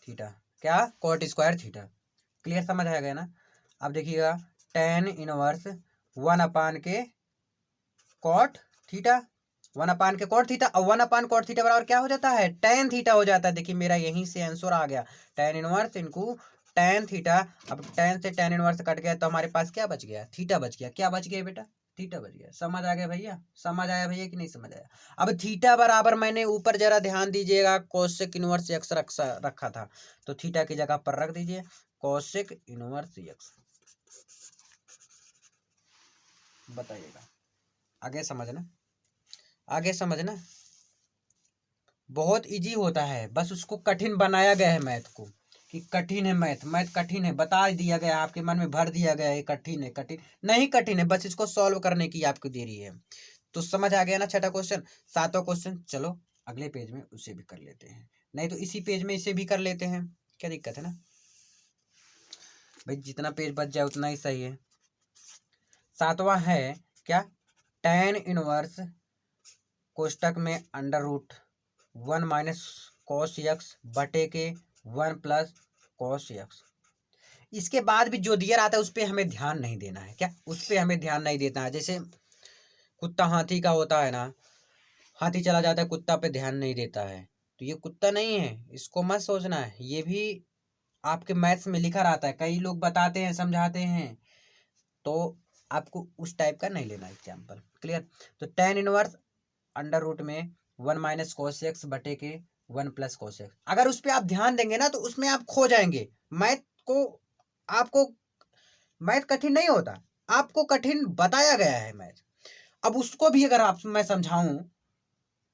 theta, क्या, कॉट स्क्वायर थीटा। क्लियर, समझ आ गया ना। अब देखिएगा टेन इनवर्स वन अपान के कॉट थीटा, वन अपान के कॉट थीटा, और वन अपान कॉट थीटा बराबर क्या हो जाता है, टेन थीटा हो जाता है। देखिए मेरा यहीं से आंसर आ गया, tan inverse into tan theta. अब टेन से टेन इनवर्स कट गया तो हमारे पास क्या बच गया, थीटा बच गया। क्या बच गया बेटा, थीटा बच गया। समझ आ गया भैया, समझ आया भैया कि नहीं समझ आया। अब थीटा बराबर मैंने ऊपर जरा ध्यान दीजिएगा कोसेक इनवर्स एक्स रखा था, तो थीटा की जगह पर रख दीजिए कोसेक इनवर्स एक्स। बताइएगा, आगे समझना, आगे समझना। बहुत इजी होता है, बस उसको कठिन बनाया गया है मैथ को, कि कठिन है मैथ, मैथ कठिन है बता दिया गया, आपके मन में भर दिया गया है कठिन है। कठिन नहीं, कठिन है, बस इसको सॉल्व करने की आपको देरी है। तो समझ आ गया ना छठा क्वेश्चन। सातवां क्वेश्चन चलो अगले पेज में उसे भी कर लेते हैं, नहीं तो इसी पेज में इसे भी कर लेते हैं, क्या दिक्कत है ना भाई, जितना पेज बच जाए उतना ही सही है। सातवां है क्या, टेन इनवर्स कोष्टक में under root one minus cos x बटे के वन प्लस कॉस यक्स। इसके बाद भी जो दिया रहता है उस पर हमें ध्यान नहीं देना है, क्या, उस पर हमें ध्यान नहीं देना है। जैसे कुत्ता हाथी का होता है ना, हाथी चला जाता है कुत्ता पे ध्यान नहीं देता है, तो ये कुत्ता नहीं है, इसको मत सोचना है। ये भी आपके मैथ्स में लिखा रहता है, कई लोग बताते हैं समझाते हैं, तो आपको उस टाइप का नहीं लेना एग्जाम्पल। क्लियर। तो टेन इनवर्स अंडर रूट में वन माइनस कोस एक्स बटे के वन प्लस कोस एक्स। अगर उस पर आप ध्यान देंगे ना तो उसमें आप खो जाएंगे। मैथ को आपको, मैथ कठिन नहीं होता, आपको कठिन बताया गया है मैथ। अब उसको भी अगर आप मैं समझाऊं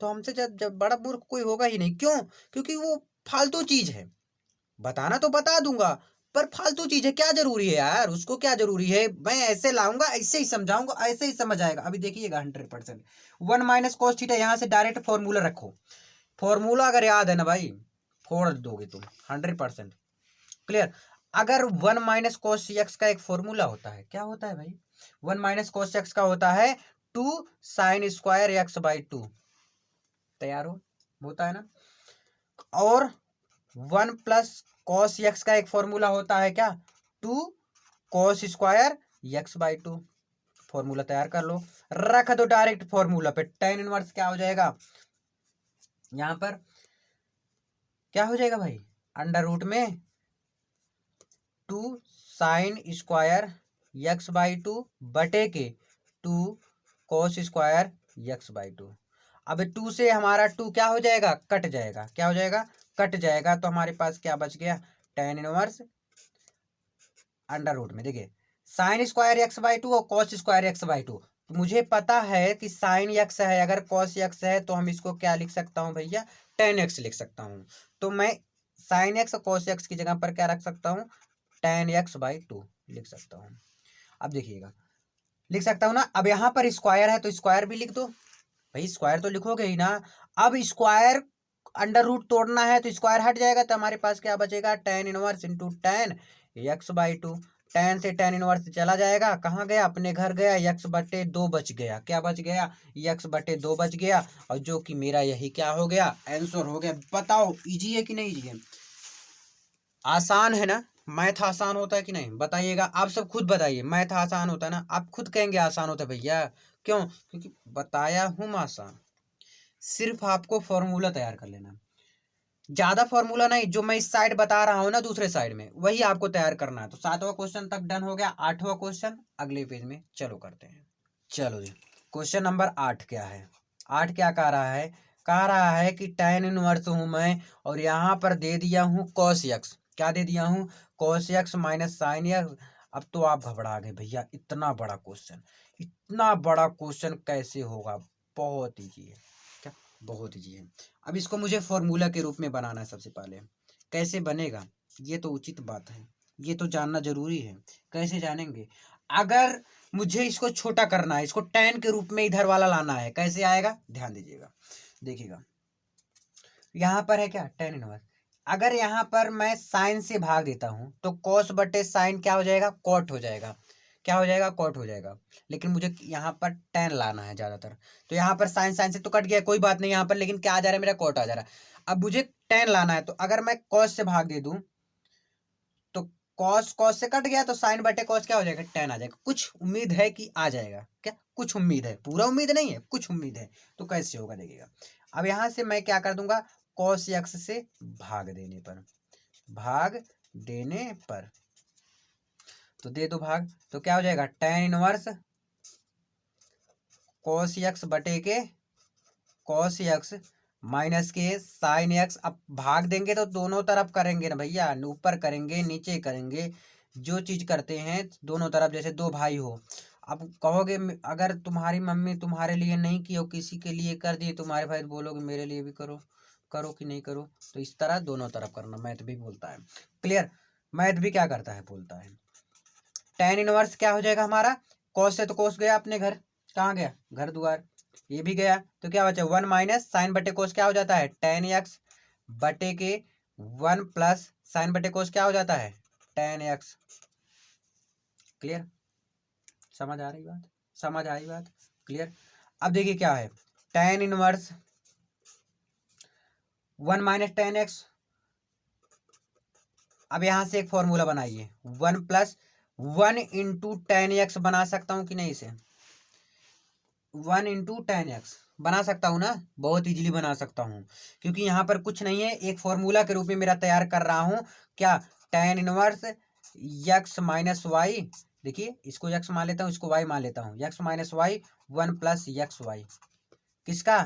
तो हमसे जब जब बड़ा मूर्ख कोई होगा ही नहीं। क्यों, क्योंकि वो फालतू चीज है। बताना तो बता दूंगा, पर फालतू चीज है, क्या जरूरी है यार, उसको क्या जरूरी है। मैं ऐसे लाऊंगा, ऐसे ही समझाऊंगा, ऐसे ही समझ आएगा। अभी देखिएगा 100%। वन माइनस कॉस थीटा, यहाँ से डायरेक्ट फॉर्मूला रखो। फॉर्मूला अगर याद है ना भाई, फोड़ दोगे तुम 100%। क्लियर। अगर वन माइनस कॉस एक्स का एक फॉर्मूला होता है, क्या होता है भाई, वन माइनस कॉस एक्स का होता है two sine square x by two. तैयार हो, होता है ना। और वन प्लस कॉस एक्स का एक फॉर्मूला होता है क्या, two cos square x by two. Formula तैयार कर लो, रख दो डायरेक्ट फॉर्मूला पे। टेन इनवर्स क्या हो जाएगा, यहां पर क्या हो जाएगा भाई, अंडर रूट में two sine square x by two बटे के two cos square x by two. अब टू से हमारा टू क्या हो जाएगा, कट जाएगा, क्या हो जाएगा, कट जाएगा। तो हमारे पास क्या बच गया, टेन इनवर्स अंडर रूट में, देखिए sine square x by two और cos square x by two. तो मुझे पता है कि साइन एक्स है, अगर कॉस एक्स है तो हम इसको क्या लिख सकता हूँ भैया, टेन एक्स लिख सकता हूँ। तो मैं साइन एक्स और कॉस एक्स की जगह पर क्या रख सकता हूँ, टेन एक्स बाई टू लिख सकता हूँ। अब देखिएगा, लिख सकता हूँ ना। अब यहाँ पर स्क्वायर है तो स्क्वायर भी लिख दो भाई, स्क्वायर तो लिखोगे ही ना। अब स्क्वायर अंडर रूट तोड़ना है तो स्क्वायर हट जाएगा, तो हमारे पास क्या बचेगा, tan inverse into ten x by to. Ten से टेन इनवर्स चला जाएगा, कहाँ गया, अपने घर गया, एक्स बटे दो बच गया। क्या बच गया, एक्स बटे दो बच गया, और जो कि मेरा यही क्या हो गया, आंसर हो गया। बताओ इजी है कि नहीं इजी है, आसान है ना। मैथ आसान होता है कि नहीं बताइएगा, आप सब खुद बताइए। मैथ आसान होता है ना, आप खुद कहेंगे आसान होता है भैया। क्यों, क्योंकि बताया हूँ आसान, सिर्फ आपको फॉर्मूला तैयार कर लेना। ज्यादा फॉर्मूला नहीं, जो मैं इस साइड बता रहा हूँ ना दूसरे साइड में, वही आपको तैयार करना है। तो 7वां क्वेश्चन तक डन हो गया। 8वां क्वेश्चन अगले पेज में चलो करते हैं। चलो जी, क्वेश्चन नंबर 8 क्या है? 8 क्या कह रहा है? कह रहा है कि tan इनवर्स हूं मैं, और यहाँ पर दे दिया हूँ cos x। क्या दे दिया हूँ? cos x minus sine x। अब तो आप घबरा गए भैया, इतना बड़ा क्वेश्चन, इतना बड़ा क्वेश्चन कैसे होगा? बहुत ईजी है। क्या? बहुत ईजी है। अब इसको मुझे फॉर्मूला के रूप में बनाना है सबसे पहले। कैसे बनेगा ये तो उचित बात है, ये तो जानना जरूरी है। कैसे जानेंगे? अगर मुझे इसको छोटा करना है, इसको tan के रूप में इधर वाला लाना है, कैसे आएगा? ध्यान दीजिएगा, देखिएगा यहाँ पर है क्या tan इनवर्स। अगर यहाँ पर मैं साइन से भाग देता हूँ तो cos बटे साइन क्या हो जाएगा? कॉट हो जाएगा। क्या हो जाएगा? कॉट हो जाएगा। लेकिन मुझे यहाँ पर tan लाना है ज्यादातर, तो यहाँ पर साइन साइन से तो कट गया, कोई बात नहीं यहाँ पर, लेकिन क्या आ जा रहा है? मेरा कॉट आ जा रहा है। अब मुझे tan लाना है, तो अगर मैं cos से भाग दे दूं तो cos cos से कट गया, तो साइन बटे cos क्या हो जाएगा? tan आ जाएगा। कुछ उम्मीद है कि आ जाएगा क्या? कुछ उम्मीद है, पूरा उम्मीद नहीं है, कुछ उम्मीद है। तो कैसे होगा देखिएगा। अब यहां से मैं क्या कर दूंगा? cos x से भाग देने पर, भाग देने पर तो दे दो भाग, तो क्या हो जाएगा? tan इनवर्स cos x बटे के cos x माइनस के साइन x। अब भाग देंगे तो दोनों तरफ करेंगे ना भैया, ऊपर करेंगे नीचे करेंगे, जो चीज करते हैं दोनों तरफ, जैसे दो भाई हो। अब कहोगे अगर तुम्हारी मम्मी तुम्हारे लिए नहीं की हो, किसी के लिए कर दिए तुम्हारे भाई, बोलोगे मेरे लिए भी करो, करो कि नहीं करो। तो इस तरह दोनों तरफ करना, मैथ भी बोलता है। क्लियर? मैथ भी क्या करता है? बोलता है। tan इनवर्स क्या हो जाएगा हमारा? cos से तो cos गया अपने घर, कहाँ गया? घर द्वार। ये भी गया, तो क्या बचा? 1 माइनस साइन बटे कोस क्या हो जाता है? tan x बटे के 1 प्लस साइन बटे कोस क्या हो जाता है? tan x। क्लियर? समझ आ रही बात? समझ आई बात? क्लियर? अब देखिए क्या है, tan inverse 1 minus tan x। अब यहां से एक फॉर्मूला बनाइए, 1 प्लस 1 इंटू tan x बना सकता हूं कि नहीं? इसे 1 इंटू tan x बना सकता हूँ ना? बहुत इजीली बना सकता हूँ, क्योंकि यहाँ पर कुछ नहीं है, एक फॉर्मूला के रूप में मेरा तैयार कर रहा हूँ। क्या? tan inverse x minus y. देखिए इसको x मान लेता हूँ, इसको y मान लेता हूँ। x minus y 1 plus x y. किसका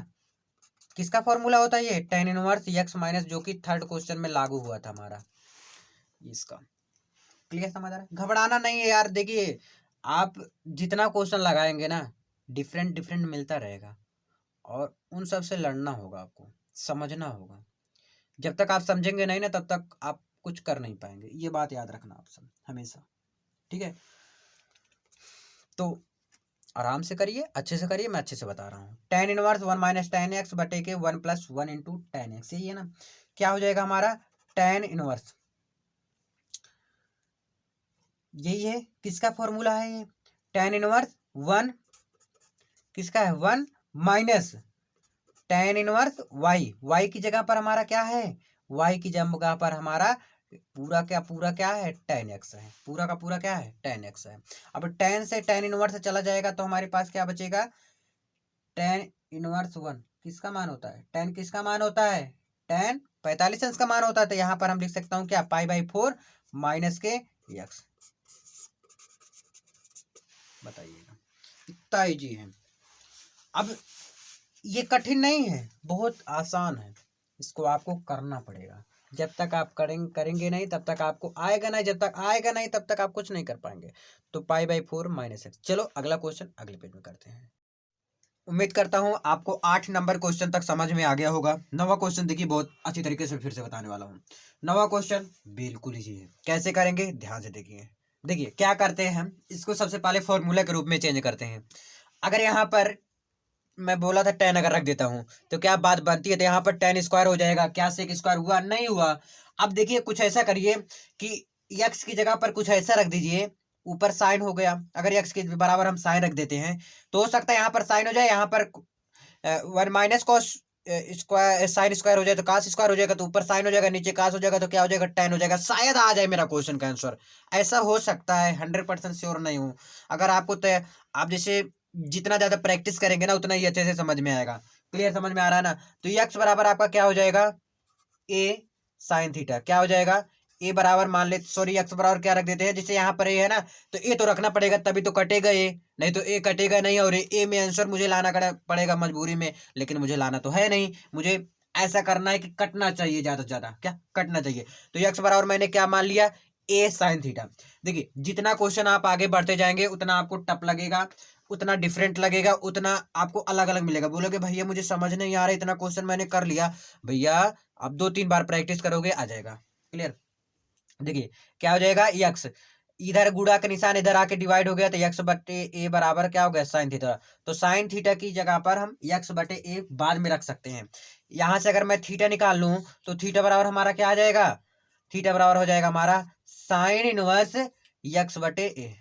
किसका फॉर्मूला होता है ये? tan इनवर्स x माइनस, जो कि थर्ड क्वेश्चन में लागू हुआ था हमारा, इसका। क्लियर? समझ आ रहा है? घबराना नहीं है यार। देखिए आप जितना क्वेश्चन लगाएंगे ना, डिफरेंट डिफरेंट मिलता रहेगा, और उन सब से लड़ना होगा, आपको समझना होगा। जब तक आप समझेंगे नहीं ना, तब तक आप कुछ कर नहीं पाएंगे। ये बात याद रखना आप सब हमेशा, ठीक है? तो आराम से करिए, अच्छे से करिए, मैं अच्छे से बता रहा हूँ। tan inverse 1 minus tan x बटे के 1 प्लस 1 इंटू tan x, यही है ना? क्या हो जाएगा हमारा? tan इनवर्स, यही है। किसका फॉर्मूला है ये? tan इनवर्स 1, किसका है? 1 माइनस tan इनवर्स y की जगह पर हमारा क्या है? y की जगह पर हमारा पूरा क्या है? tan x है। पूरा का पूरा क्या है? tan x है। अब tan से tan इनवर्स चला जाएगा, तो हमारे पास क्या बचेगा? tan इनवर्स 1 किसका मान होता है? tan किसका मान होता है? tan 45 अंश का मान होता है। तो यहाँ पर हम लिख सकता हूँ क्या? π/4 माइनस के x। बताइएगा, इतना इजी है। अब ये कठिन नहीं है, बहुत आसान है। इसको आपको करना पड़ेगा। जब तक आप करेंगे नहीं, तब तक आपको आएगा नहीं, जब तक आएगा नहीं तब तक आप कुछ नहीं कर पाएंगे। तो π/4 माइनस एक्स। चलो अगला क्वेश्चन अगले पेज में करते हैं। उम्मीद करता हूं आपको 8 नंबर क्वेश्चन तक समझ में आ गया होगा। 9वां क्वेश्चन देखिए, बहुत अच्छी तरीके से फिर से बताने वाला हूँ। 9वां क्वेश्चन बिल्कुल इजी है। कैसे करेंगे ध्यान से देखिए। देखिए क्या करते हैं हम, इसको सबसे पहले फॉर्मूला के रूप में चेंज करते हैं। अगर यहाँ पर मैं बोला था tan अगर रख देता हूँ, तो क्या बात बनती है? तो यहाँ पर tan स्क्वायर हो जाएगा। क्या sec स्क्वायर हुआ? नहीं हुआ। अब देखिए कुछ ऐसा करिए कि x की जगह पर कुछ ऐसा रख दीजिए, ऊपर साइन हो गया। अगर x के बराबर हम साइन रख देते हैं, तो हो सकता है यहाँ पर साइन हो जाए, यहाँ पर 1 minus cos square sine square हो जाए तो कास स्क्वायर हो जाएगा, तो ऊपर साइन हो जाएगा, नीचे कास हो जाएगा, तो क्या हो जाएगा? tan हो जाएगा। शायद आ जाए मेरा क्वेश्चन का आंसर, ऐसा हो सकता है। 100% श्योर नहीं हूँ। अगर आपको आप जैसे जितना ज्यादा प्रैक्टिस करेंगे ना, उतना ही अच्छे से समझ में आएगा। क्लियर? समझ में आ रहा है ना? तो x बराबर आपका क्या हो जाएगा? ए साइन थीटा। क्या हो जाएगा, ए बराबर मान ले, सॉरी एक्स बराबर क्या रख देते हैं, जैसे यहाँ पर ए है ना, तो ए तो रखना पड़ेगा तभी तो कटेगा ए, नहीं तो ए कटेगा नहीं। और ए में आंसर मुझे लाना पड़ेगा मजबूरी में, लेकिन मुझे लाना तो है नहीं, मुझे ऐसा करना है कि कटना चाहिए, ज्यादा से ज्यादा क्या कटना चाहिए। तो एक्स बराबर मैंने क्या मान लिया, ए साइन थीटा। देखिए जितना क्वेश्चन आप आगे बढ़ते जाएंगे उतना आपको टफ लगेगा, उतना डिफरेंट लगेगा, उतना आपको अलग अलग मिलेगा। बोलोगे भैया मुझे समझ नहीं आ रहा, इतना क्वेश्चन मैंने कर लिया। भैया अब 2-3 बार प्रैक्टिस करोगे आ जाएगा। क्लियर। देखिए क्या हो जाएगा, यक्स इधर गुणा का निशान इधर आके डिवाइड हो गया, तो यक्स बटे ए बराबर क्या हो गया, साइन थीटा। तो साइन थीटा की जगह पर हम यक्स बटे ए बाद में रख सकते हैं। यहां से अगर मैं थीटा निकाल लूं तो थीटा बराबर हमारा क्या आ जाएगा, थीटा बराबर हो जाएगा हमारा साइन इनवर्स यक्स बटे ए।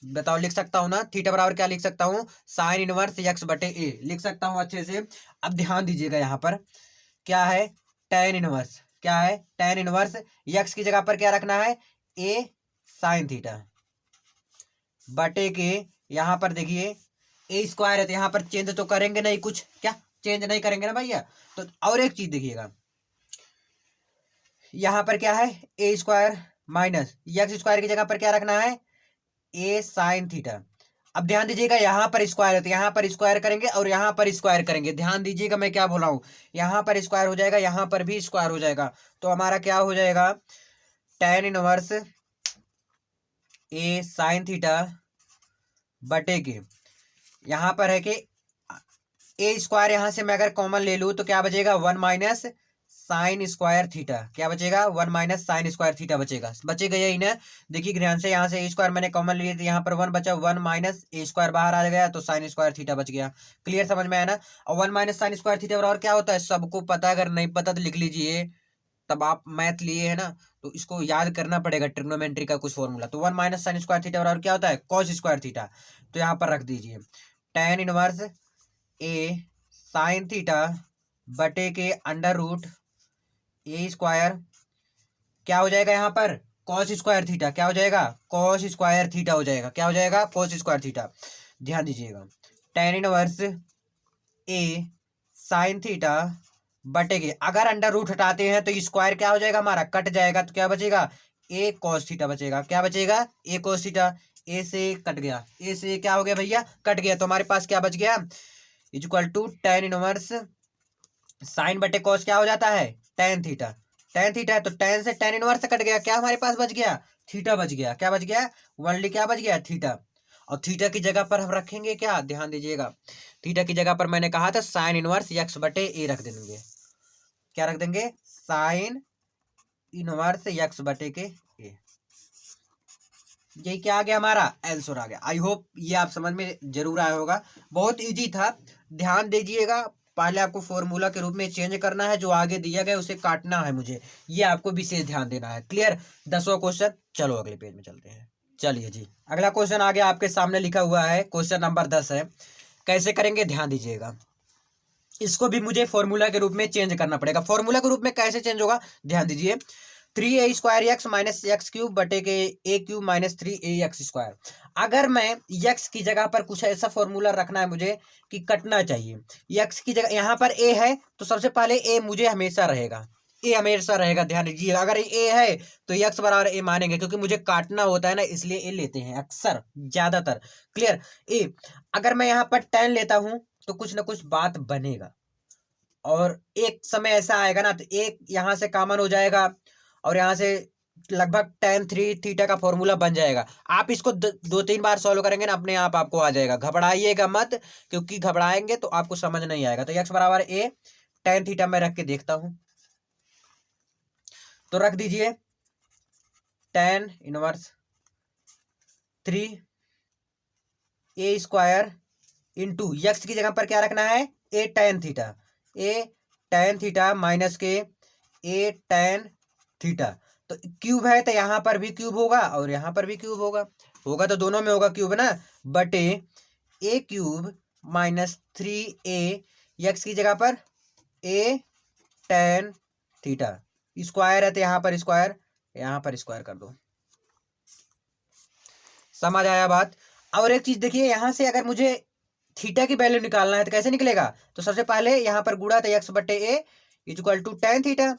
बताओ लिख सकता हूं ना, थीटा बराबर क्या लिख सकता हूं, साइन इनवर्स यक्स बटे ए लिख सकता हूं अच्छे से। अब ध्यान दीजिएगा यहाँ पर क्या है, टेन इनवर्स, क्या है टेन इनवर्स, यक्स की जगह पर क्या रखना है, ए साइन थीटा बटे के, यहाँ पर देखिए ए स्क्वायर है तो यहाँ पर चेंज तो करेंगे नहीं कुछ, क्या चेंज नहीं करेंगे ना भैया। तो और एक चीज देखिएगा, यहाँ पर क्या है ए स्क्वायर माइनस यक्स स्क्वायर की जगह पर क्या रखना है, ए साइन थीटा। अब ध्यान दीजिएगा यहाँ पर स्क्वायर है तो यहाँ पर स्क्वायर करेंगे और यहाँ पर स्क्वायर करेंगे, ध्यान दीजिएगा मैं क्या बोला हूँ, यहाँ पर स्क्वायर हो जाएगा, यहाँ पर भी स्क्वायर हो जाएगा। तो हमारा क्या हो जाएगा, टेन इनवर्स ए साइन थीटा बटे के, यहाँ पर है कि ए स्क्वायर यहाँ से मैं अगर कॉमन ले लूँ तो क्या बचेगा, 1 माइनस साइन स्क्वायर थीटा। क्या बचेगा, 1 माइनस साइन स्क्वायर थीटा बचेगा यही ना। देखिए ध्यान से, यहाँ से ए स्क्वायर मैंने कॉमन लिया तो यहाँ पर 1 बचा, 1 माइनस ए स्क्वायर बाहर आ गया तो साइन स्क्वायर थीटा बच गया। क्लियर, समझ में आया ना। और 1 माइनस साइन स्क्वायर थीटा बराबर क्या होता है, सबको पता है, अगर नहीं पता तो लिख लीजिए, तब आप मैथ लिए है ना तो इसको याद करना पड़ेगा, ट्रिग्नोमेट्री का कुछ फॉर्मूला। तो 1 माइनस साइन स्क्वायर थीटा बराबर क्या होता है, कॉस स्क्वायर थीटा। तो यहाँ पर रख दीजिए टेन इनवर्स ए साइन थीटा बटे के अंडर रूट ए स्क्वायर, क्या हो जाएगा यहाँ पर, कॉस स्क्वायर थीटा। क्या हो जाएगा, कॉस स्क्वायर थीटा हो जाएगा। क्या हो जाएगा, कॉस स्क्वायर थीटा। ध्यान दीजिएगा टेन इनवर्स ए साइन थीटा बटे के, अगर अंडर रूट हटाते हैं तो स्क्वायर क्या हो जाएगा हमारा, कट जाएगा, तो क्या बचेगा, ए कॉस थीटा बचेगा। क्या बचेगा, ए कॉस थीटा। ए से कट गया, ए से क्या हो गया भैया, कट गया, तो हमारे पास क्या बच गया, equal to tan inverse sine बटे कॉस क्या हो जाता है, टेन थीटा। टेन थीटा है तो टेन से टेन इनवर्स कट गया, क्या हमारे पास बच गया, थीटा बच गया। क्या बच गया, ओनली क्या बच गया, थीटा। और थीटा की जगह पर हम रखेंगे क्या, ध्यान दीजिएगा, थीटा की जगह पर मैंने कहा था साइन इनवर्स एक्स बटे ए रख देंगे। क्या रख देंगे, साइन इनवर्स एक्स बटे के ए। यही क्या आ गया, हमारा आंसर आ गया। आई होप ये आप समझ में जरूर आया होगा, बहुत इजी था। ध्यान दीजिएगा, पहले आपको फॉर्मूला के रूप में चेंज करना है, जो आगे दिया गया उसे काटना है मुझे, ये आपको विशेष ध्यान देना है। क्लियर, 10वां क्वेश्चन। चलो अगले पेज में चलते हैं। चलिए जी, अगला क्वेश्चन आगे आपके सामने लिखा हुआ है, क्वेश्चन नंबर 10 है। कैसे करेंगे, ध्यान दीजिएगा, इसको भी मुझे फॉर्मूला के रूप में चेंज करना पड़ेगा। फॉर्मूला के रूप में कैसे चेंज होगा, ध्यान दीजिए, 3a square x minus x cube बटे के a cube minus 3a x square. अगर मैं एक्स की जगह पर कुछ ऐसा फॉर्मूला रखना है मुझे कि कटना चाहिए, एक्स की जगह यहाँ पर ए है तो सबसे पहले ए मुझे हमेशा रहेगा, ए हमेशा रहेगा। ध्यान दीजिए, अगर ए है तो एक्स बराबर ए मानेंगे, क्योंकि मुझे काटना होता है ना, इसलिए ए लेते हैं अक्सर, ज्यादातर। क्लियर, ए अगर मैं यहाँ पर 10 लेता हूं तो कुछ ना कुछ बात बनेगा, और एक समय ऐसा आएगा ना तो एक यहाँ से कॉमन हो जाएगा और यहाँ से लगभग tan 3 थीटा का फॉर्मूला बन जाएगा। आप इसको 2-3 बार सॉल्व करेंगे ना, अपने आप आपको आ जाएगा, घबराइएगा मत, क्योंकि घबराएंगे तो आपको समझ नहीं आएगा। तो एक्स बराबर ए tan थीटा मैं रख के देखता हूं, तो रख दीजिए tan inverse 3a square into x की जगह पर क्या रखना है, ए tan थीटा, ए tan थीटा माइनस के ए tan थीटा। तो क्यूब है तो यहाँ पर भी क्यूब होगा और यहाँ पर भी क्यूब होगा, होगा तो दोनों में होगा क्यूब ना, बटे ए क्यूब माइनस 3a एक्स की जगह पर ए tan थीटा, स्क्वायर है तो यहाँ पर स्क्वायर, यहाँ पर स्क्वायर कर दो। समझ आया बात। और एक चीज देखिए, यहाँ से अगर मुझे थीटा की वैल्यू निकालना है तो कैसे निकलेगा, तो सबसे पहले यहाँ पर गुणा तो एक्स बटे ए, इक्वल टू टेन थीटा।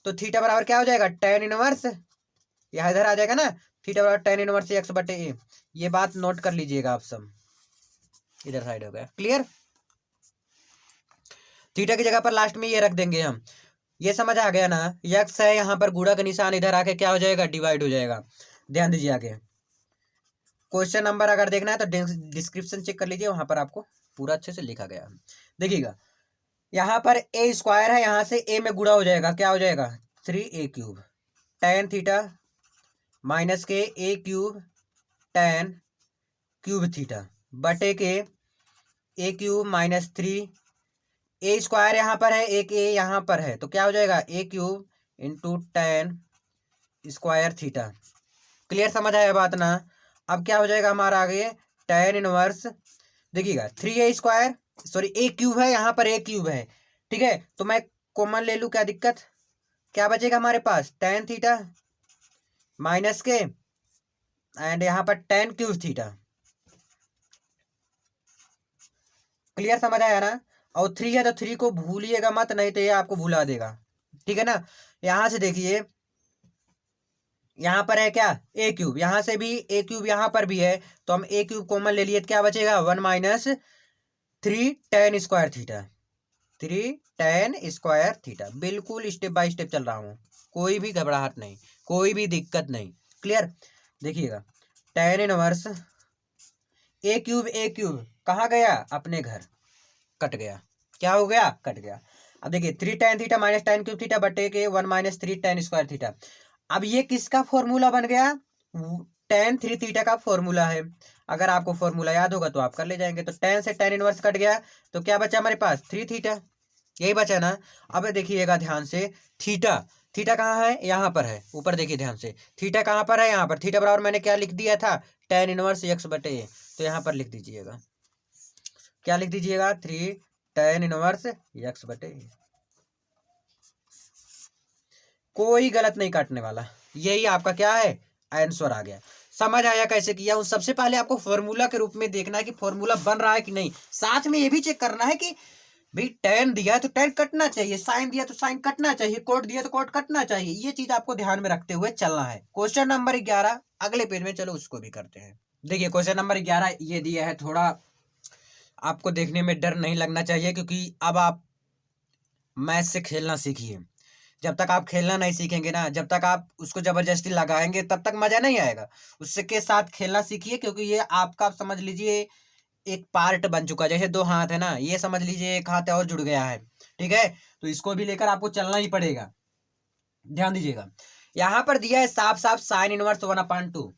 तो थीटा बराबर क्या हो जाएगा, टेन इनवर्स, यहाँ इधर आ जाएगा ना, थीटा बराबर टेन इनवर्स एक्स बटे ए। ये बात नोट कर लीजिएगा आप सब, इधर साइड हो गया क्लियर। थीटा की जगह पर लास्ट में ये रख देंगे हम, ये समझ आ गया ना। यक्स है यहाँ पर, गुणा का निशान इधर आके क्या हो जाएगा, डिवाइड हो जाएगा। ध्यान दीजिए आगे क्वेश्चन नंबर अगर देखना है तो डिस्क्रिप्शन चेक कर लीजिए, वहां पर आपको पूरा अच्छे से लिखा गया है। देखिएगा यहाँ पर ए स्क्वायर है, यहाँ से ए में गुणा हो जाएगा, क्या हो जाएगा 3a³ टेन थीटा माइनस के a cube ten cube theta बटे के a cube minus 3 A square यहाँ पर है, एक ए यहाँ पर है, तो क्या हो जाएगा a³ into ten square theta. Clear, समझ आया बात ना। अब क्या हो जाएगा हमारा आगे, टेन इनवर्स, देखिएगा 3a² सॉरी a³ है यहाँ पर, a³ है, ठीक है, तो मैं कॉमन ले लूँ, क्या दिक्कत, क्या बचेगा हमारे पास टेन थीटा माइनस के एंड यहाँ पर टेन क्यूब थीटा। क्लियर, समझ आया ना। और 3 है तो 3 को भूलिएगा मत, नहीं तो ये आपको भुला देगा, ठीक है ना। यहां से देखिए यहाँ पर है क्या a³, यहाँ से भी a³ यहाँ पर भी है, तो हम a³ कॉमन ले लिए, क्या बचेगा 1 minus 3 ten square theta, 3 ten square theta. बिल्कुल स्टेप बाय स्टेप चल रहा हूँ, कोई भी घबराहट नहीं, कोई भी दिक्कत नहीं। क्लियर, देखिएगा टेन इनवर्स a³ कहाँ गया, अपने घर, कट गया, क्या हो गया, कट गया। अब देखिए 3 tan theta minus ten cube theta बटे के 1 माइनस 3 टेन स्क्वायर थीटा। अब ये किसका फॉर्मूला बन गया, टेन 3 थीटा का फॉर्मूला है। अगर आपको फॉर्मूला याद होगा तो आप कर ले जाएंगे। तो टेन से टेन इनवर्स कट गया, तो क्या बचा हमारे पास 3 थीटा, यही बचा ना। अब देखिएगा ध्यान से, थीटा, थीटा कहाँ है, यहाँ पर है, ऊपर देखिए ध्यान से, थीटा कहाँ पर है, यहाँ पर। थीटा बराबर मैंने क्या लिख दिया था, टेन इनवर्स एक्स बटे ए, तो यहाँ पर लिख दीजिएगा, क्या लिख दीजिएगा 3 टेन इनवर्स एक्स बटे ए। कोई गलत नहीं काटने वाला, यही आपका क्या है आंसर आ गया। समझ आया कैसे किया हूं। सबसे पहले आपको फॉर्मूला के रूप में देखना है कि फॉर्मूला बन रहा है कि नहीं, साथ में ये भी चेक करना है कि भाई टेन दिया है तो टेन कटना चाहिए, साइन दिया तो साइन कटना चाहिए, कोट दिया तो कोट कटना चाहिए। ये चीज आपको ध्यान में रखते हुए चलना है। क्वेश्चन नंबर 11 अगले पेज में, चलो उसको भी करते हैं। देखिए क्वेश्चन नंबर 11 ये दिया है, थोड़ा आपको देखने में डर नहीं लगना चाहिए, क्योंकि अब आप मैथ से खेलना सीखिए। जब तक आप खेलना नहीं सीखेंगे ना, जब तक आप उसको जबरदस्ती लगाएंगे तब तक मजा नहीं आएगा। उससे के साथ खेलना सीखिए, क्योंकि ये आपका समझ लीजिए एक पार्ट बन चुका है। जैसे दो हाथ है ना, ये समझ लीजिए एक हाथ और जुड़ गया है, ठीक है, तो इसको भी लेकर आपको चलना ही पड़ेगा। ध्यान दीजिएगा, यहाँ पर दिया है साफ साफ साइन इनवर्स 1/2,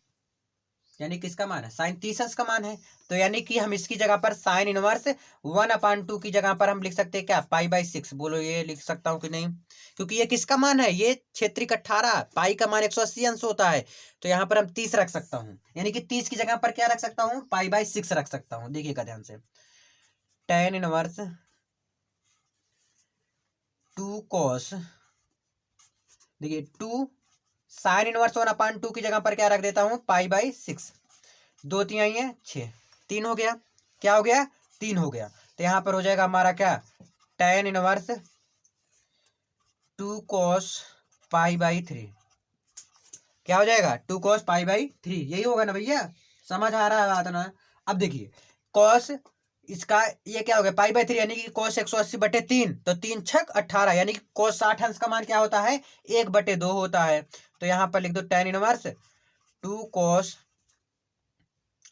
यानी किसका मान है, साइन 30 का मान है। तो यानी कि हम इसकी जगह पर साइन इनवर्स 1/2 की जगह पर हम लिख सकते हैं क्या, पाई/6। बोलो ये लिख सकता हूं कि नहीं, क्योंकि ये किसका मान है, ये क्षेत्रिक 18, पाई का मान 180 अंश होता है, तो यहाँ पर हम 30 रख सकता हूँ, यानी कि 30 की जगह पर क्या रख सकता हूँ, पाई/6 रख सकता हूँ। देखिएगा ध्यान से, टेन इनवर्स 2 कॉस, देखिए 2 साइन इनवर्स 1/2 की जगह पर क्या रख देता हूं, पाई/6, 2 तिहाई है 6, 3 हो गया, क्या हो गया 3 हो गया। तो यहां पर हो जाएगा हमारा क्या, टेन इनवर्स 2 कॉस पाई/3, क्या हो जाएगा 2 कॉस पाई/3, यही होगा ना भैया, समझ आ रहा है बात ना। अब देखिए कॉस इसका ये क्या हो गया पाई/3, यानी कि cos 180/3, तो 3 छक 18, यानी कि cos 60 अंश का मान क्या होता है 1/2 होता है। तो यहाँ पर लिख दो टेन इनवर्स 2 cos,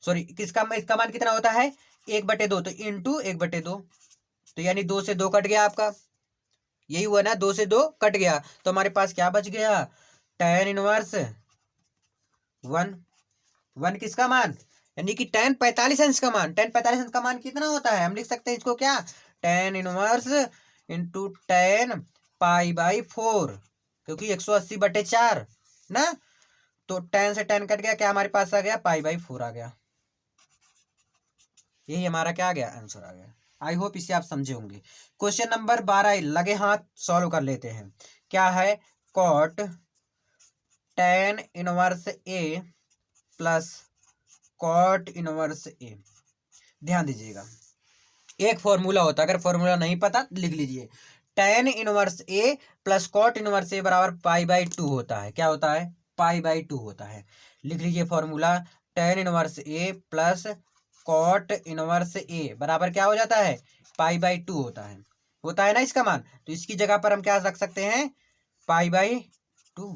सॉरी किसका, इसका मान कितना होता है 1/2, तो इंटू 1/2, तो यानी 2 से 2 कट गया आपका, यही हुआ ना, 2 से 2 कट गया, तो हमारे पास क्या बच गया, टेन इनवर्स 1 किसका मान, यानी कि टेन 45 अंश का मान। टेन 45 अंश का मान कितना होता है, हम लिख सकते हैं इसको क्या, टेन इनवर्स इंटू टेन पाई/4, क्योंकि 180/4 ना, तो टेन से टेन कट गया, क्या हमारे पास आ गया पाई/4 आ गया। यही हमारा क्या आ गया आंसर आ गया। आई होप इसे आप समझे होंगे। क्वेश्चन नंबर 12 लगे हाथ सॉल्व कर लेते हैं। क्या है, कॉट टेन इनवर्स ए प्लस कॉट इनवर्स ए। ध्यान दीजिएगा, एक फॉर्मूला होता है, अगर फॉर्मूला नहीं पता लिख लीजिए, tan इनवर्स ए प्लस कॉट इनवर्स ए बराबर π/2 होता है। क्या होता है? π/2 होता है। लिख लीजिए फॉर्मूला, tan इनवर्स ए प्लस कॉट इनवर्स ए बराबर क्या हो जाता है? π/2 होता है ना इसका मान। तो इसकी जगह पर हम क्या रख सकते हैं? π/2।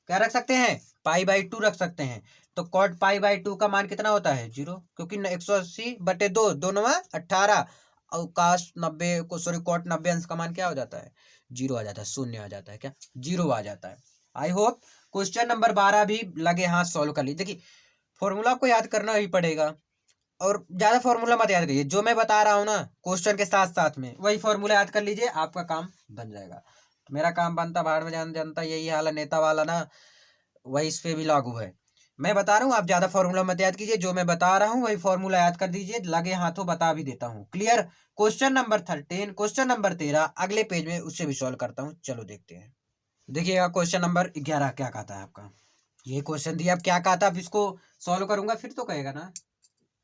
क्या रख सकते हैं? π/2 रख सकते हैं। तो कॉट π/2 का मान कितना होता है? 0, क्योंकि 180/2, 2 9 18, अवकाश 90 को सॉरी कॉट 90 अंश का मान क्या हो जाता है? 0 आ जाता है, शून्य आ जाता है। क्या? 0 आ जाता है। आई होप क्वेश्चन नंबर 12 भी लगे हाथ सॉल्व कर लीजिए। देखिए फॉर्मूला को याद करना ही पड़ेगा, और ज्यादा फॉर्मूला मत याद करिए, जो मैं बता रहा हूँ ना क्वेश्चन के साथ साथ में वही फॉर्मूला याद कर लीजिए, आपका काम बन जाएगा। तो मेरा काम बनता भाड़ में जानता, यही हाल है नेता वाला ना, वही इस पे भी लागू है। मैं बता रहा हूँ, आप ज्यादा फॉर्मूला मत याद कीजिए, जो मैं बता रहा हूँ वही फॉर्मूला याद कर दीजिए, लगे हाथों बता भी देता हूँ। Clear? Question number 13, question number 13 अगले पेज में उससे भी सॉल्व करता हूँ। चलो देखते हैं। देखिएगा क्वेश्चन नंबर 11 क्या कहता है आपका। ये क्वेश्चन दिया, अब क्या कहता है, अब इसको सॉल्व करूंगा फिर तो कहेगा ना।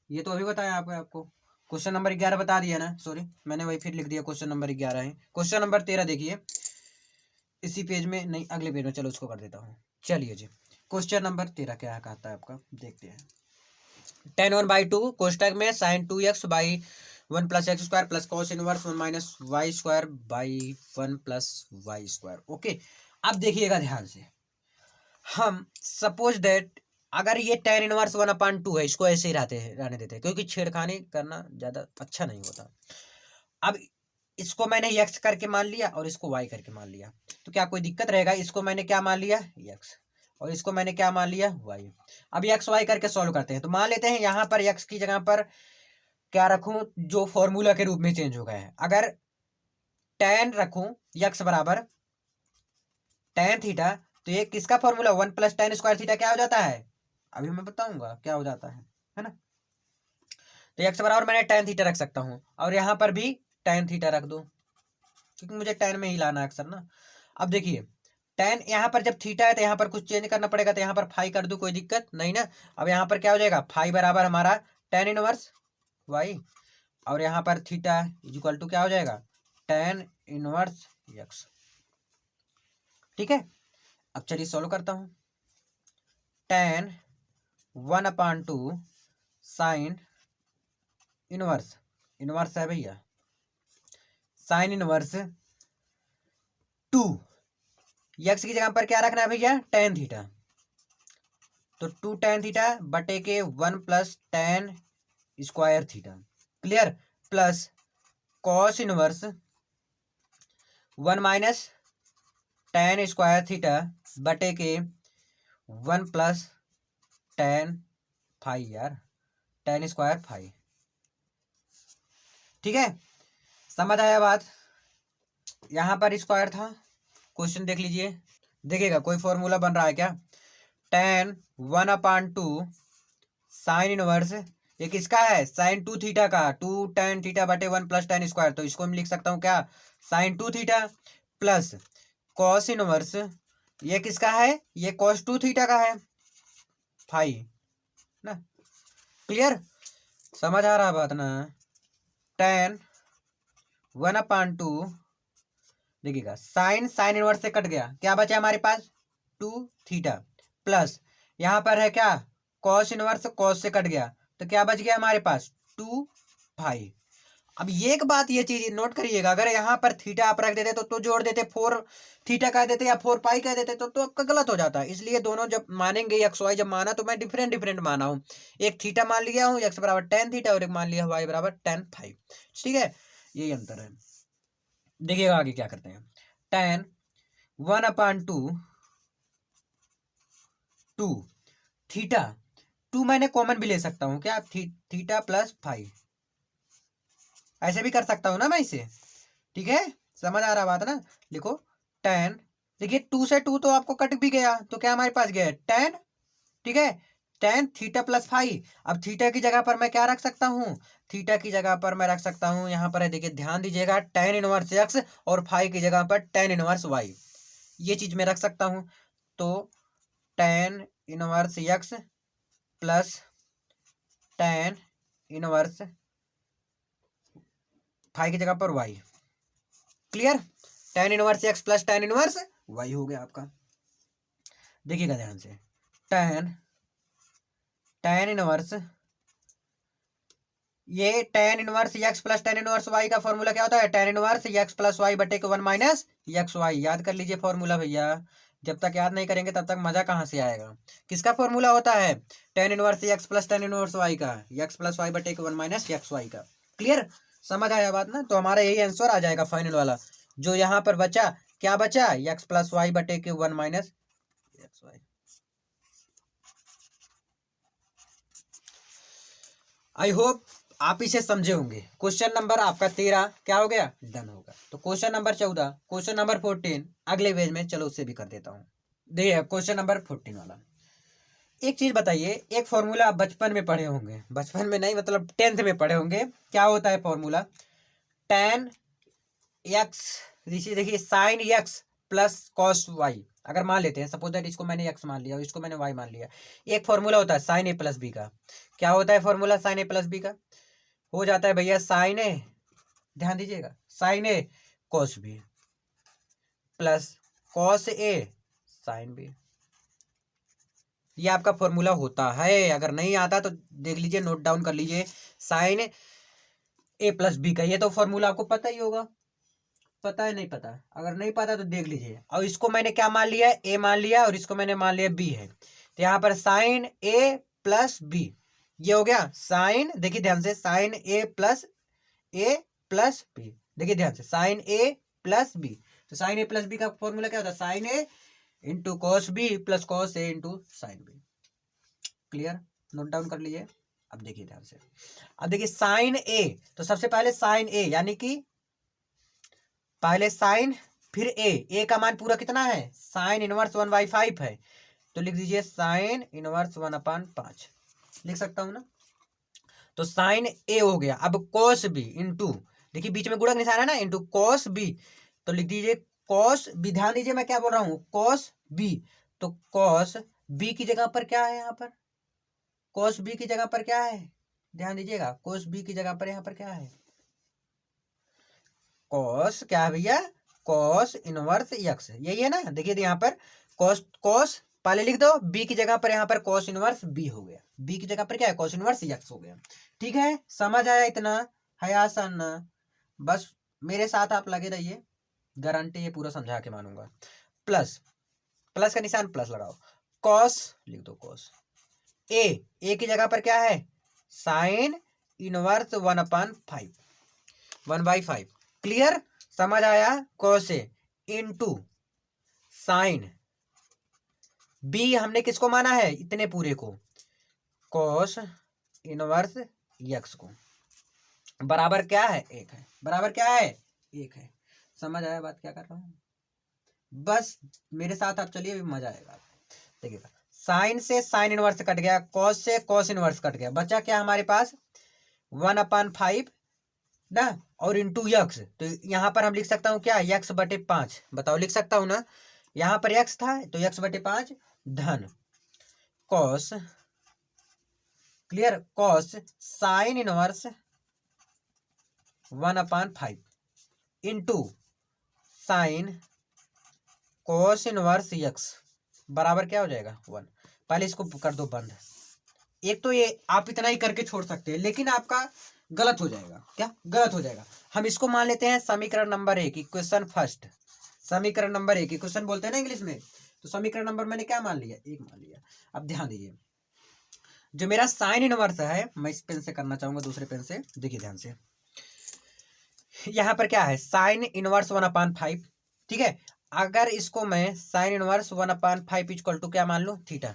ये तो अभी बताया आपको क्वेश्चन नंबर 11 बता दिया ना, सॉरी मैंने वही फिर लिख दिया, क्वेश्चन नंबर 11 है। क्वेश्चन नंबर 13 देखिए, इसी पेज में नहीं अगले पेज में, चलो उसको कर देता हूँ। चलिए जी, क्वेश्चन नंबर 13 क्या कहता है आपका, देखते हैं। tan 1/2 कोष्टक में sin 2x by 1 plus x square plus cos inverse 1 minus y square by 1 plus y square. Okay, अब देखिएगा ध्यान से, हम सपोज दैट अगर ये tan इनवर्स 1/2 है, इसको ऐसे ही रहने देते हैं, क्योंकि छेड़खानी करना ज्यादा अच्छा नहीं होता। अब इसको मैंने x करके मान लिया और इसको y करके मान लिया, तो क्या कोई दिक्कत रहेगा? इसको मैंने क्या मान लिया? x, और इसको मैंने क्या मान लिया? y। अब x y करके सॉल्व करते हैं। तो मान लेते हैं यहाँ पर x की जगह पर क्या रखूं, जो फॉर्मूला के रूप में चेंज हो गया है। अगर tan रखूं x बराबर tan थीटा, तो ये किसका formula? 1 plus tan square theta क्या हो जाता है? अभी मैं बताऊंगा क्या हो जाता है ना। तो x बराबर मैंने tan थीटा रख सकता हूँ, और यहाँ पर भी tan थीटा रख दो, क्योंकि मुझे tan में ही लाना है अक्सर ना। अब देखिए tan यहाँ पर जब थीटा है तो यहाँ पर कुछ चेंज करना पड़ेगा, तो यहाँ पर फाई कर दूं, कोई दिक्कत नहीं ना। अब यहाँ पर क्या हो जाएगा? फाई बराबर हमारा tan इनवर्स y, और यहाँ पर थीटा इक्वल टू क्या हो जाएगा? tan inverse x। ठीक है, अब चलिए सॉल्व करता हूँ। tan 1/2 साइन इनवर्स, इनवर्स है भैया, साइन इनवर्स 2, यक्स की जगह पर क्या रखना है भैया? tan theta. तो 2 tan थीटा बटे के 1 plus tan square theta. Clear? Plus cos inverse 1 minus tan square theta बटे के 1 प्लस tan फाई, यार tan स्क्वायर फाई। ठीक है, समझ आया बात? यहां पर स्क्वायर था, क्वेश्चन देख लीजिए, देखिएगा कोई फॉर्मूला बन रहा है क्या? tan 1/2 साइन इनवर्स, ये किसका है? साइन 2 थीटा का, 2 tan थीटा बटे 1 प्लस tan स्क्वायर, तो इसको मैं लिख सकता हूँ क्या? Sine 2 theta plus cos inverse, ये किसका है? ये कॉस 2 थीटा का है, फाई ना। क्लियर? समझ आ रहा बात ना? tan 1/2, देखिएगा साइन साइन इनवर्स से कट गया, क्या बचा हमारे पास? 2 थीटा प्लस यहाँ पर है क्या? कॉस इनवर्स, कॉस से कट गया, तो क्या बच गया हमारे पास? 2 फाई। अब ये एक बात, ये चीज नोट करिएगा, अगर यहाँ पर थीटा आप रख देते तो जोड़ देते 4 थीटा कह देते या 4 पाई कह देते तो आपका गलत हो जाता है। इसलिए दोनों जब मानेंगे, एक्स वाई जब माना तो मैं डिफरेंट डिफरेंट माना हूँ। एक थीटा मान लिया हूँ एक्स बराबर tan थीटा, और एक मान लिया वाई बराबर tan फाई। ठीक है, यही अंतर है। देखिएगा आगे क्या करते हैं। tan 1/2 2 थीटा, 2 मैंने कॉमन भी ले सकता हूँ क्या? थीटा प्लस फाई, ऐसे भी कर सकता हूँ ना मैं इसे। ठीक है, समझ आ रहा बात ना? लिखो tan, देखिए 2 से 2 तो आपको कट भी गया, तो क्या हमारे पास गया? tan। ठीक है, tan थीटा प्लस फाई। अब थीटा की जगह पर मैं क्या रख सकता हूँ? थीटा की जगह पर मैं रख सकता हूँ, यहाँ पर है देखिए ध्यान दीजिएगा, tan इनवर्स एक्स, और फाई की जगह पर tan इनवर्स वाई, ये चीज मैं रख सकता हूँ। तो tan inverse x plus tan inverse phi की जगह पर y. Clear? tan inverse x plus tan inverse y हो गया आपका। देखिएगा ध्यान से, tan इनवर्स, ये tan inverse x plus tan inverse y का फॉर्मूला क्या होता है, tan inverse x plus y बटे के 1 माइनस एक्स वाई। याद कर लीजिए फॉर्मूला भैया, जब तक याद नहीं करेंगे तब तक मजा कहाँ से आएगा। किसका फॉर्मूला होता है, tan inverse x plus tan inverse y का, x प्लस y बटे के 1 माइनस एक्स वाई का। क्लियर, समझ आया बात ना। तो हमारा यही आंसर आ जाएगा फाइनल वाला। जो यहाँ पर बचा, क्या बचा, x प्लस वाई बटे के 1 minus x y. I hope आप इसे समझे होंगे। क्वेश्चन नंबर आपका 13 क्या हो गया, डन होगा। तो क्वेश्चन नंबर 14, क्वेश्चन नंबर 14 अगले पेज में, चलो उससे भी कर देता हूँ। देखिए क्वेश्चन नंबर 14 वाला, एक चीज बताइए, एक फॉर्मूला आप बचपन में पढ़े होंगे, बचपन में नहीं मतलब 10th में पढ़े होंगे। क्या होता है फॉर्मूला, tan x, देखिए sine x plus cos y. अगर मान लेते हैं सपोज दैट, इसको मैंने x मान लिया और इसको मैंने y मान लिया। एक फॉर्मूला होता है साइन ए प्लस बी का। क्या होता है formula sine A plus B का, हो जाता है भैया साइन ए, ध्यान दीजिएगा, साइन ए कॉस बी प्लस कॉस ए साइन बी। ये आपका फॉर्मूला होता है। अगर नहीं आता तो देख लीजिए, नोट डाउन कर लीजिए, साइन ए प्लस बी का। ये तो फॉर्मूला आपको पता ही होगा, पता है नहीं पता, अगर नहीं पता तो देख लीजिए। और इसको मैंने क्या मान लिया, ए मान लिया, और इसको मैंने मान लिया बी है। तो यहाँ पर साइन ए प्लस बी, ये हो गया साइन, देखिए ध्यान से, साइन ए प्लस बी, देखिए ध्यान से, साइन ए प्लस बी। तो साइन ए प्लस बी का फॉर्मूला क्या होता है, sine A into cos B plus cos A into sine B. Clear, note down कर लीजिए। अब देखिए ध्यान से, अब देखिए साइन ए, तो सबसे पहले साइन ए, यानी कि पहले साइन फिर ए का मान पूरा कितना है, साइन इनवर्स 1/5 है। तो लिख दीजिए साइन इनवर्स 1/5, लिख सकता हूं ना। तो साइन ए हो गया। अब कॉस बी इंटू, देखिए बीच में गुणक निशान है ना, इंटू कॉस बी। तो लिख दीजिए कॉस बी, ध्यान दीजिए मैं क्या बोल रहा हूँ, कॉस बी। तो कॉस बी की जगह पर क्या है, यहाँ पर कॉस बी की जगह पर क्या है, ध्यान दीजिएगा, कॉस बी की जगह पर यहाँ पर क्या है, कॉस क्या है भैया, कॉस इनवर्स एक्स, यही है ना। देखिए यहाँ पर कॉस पहले लिख दो, बी की जगह पर यहाँ पर कॉस इनवर्स बी हो गया, बी की जगह पर क्या है, कॉस इनवर्स एक्स हो गया। ठीक है, समझ आया, इतना है आसान। बस मेरे साथ आप लगे रहिए, गारंटी ये पूरा समझा के मानूंगा। प्लस, प्लस का निशान प्लस लगाओ, कॉस लिख दो, कॉस ए की जगह पर क्या है, साइन इनवर्स 1/5, 1/5। क्लियर, समझ आया। Cos A into sine B, हमने किसको माना है, इतने पूरे को, कॉस इनवर्स एक्स को, बराबर क्या है, एक है, बराबर क्या है, एक है। समझ आया बात क्या कर रहा हूँ, बस मेरे साथ आप चलिए, मजा आएगा। देखिएगा, साइन से साइन इनवर्स कट गया, कॉस से कॉस इनवर्स कट गया, बचा क्या हमारे पास 1/5 ना, और इंटू यक्स। तो यहाँ पर हम लिख सकता हूँ क्या, यक्स बटे 5, बताओ लिख सकता हूँ ना, यहाँ पर यक्स था तो यक्स बटे 5 धन cos, clear, cos sine inverse 1/5 into sine cos inverse x, बराबर क्या हो जाएगा 1। पहले इसको कर दो बंद। एक तो ये आप इतना ही करके छोड़ सकते हैं, लेकिन आपका गलत हो जाएगा, क्या गलत हो जाएगा। हम इसको मान लेते हैं समीकरण नंबर 1, इक्वेशन फर्स्ट, समीकरण नंबर 1, इक्वेशन बोलते हैं ना इंग्लिश में। तो समीकरण नंबर मैंने क्या मान लिया, 1 मान लिया। अब ध्यान दीजिए, जो मेरा साइन इनवर्स है, मैं इस पेन से करना चाहूंगा, दूसरे पेन से, देखिए ध्यान से, यहाँ पर क्या है, साइन इनवर्स 1/5, ठीक है। अगर इसको मैं साइन इनवर्स 1/5 इक्वल टू क्या मान लूं, थीटा,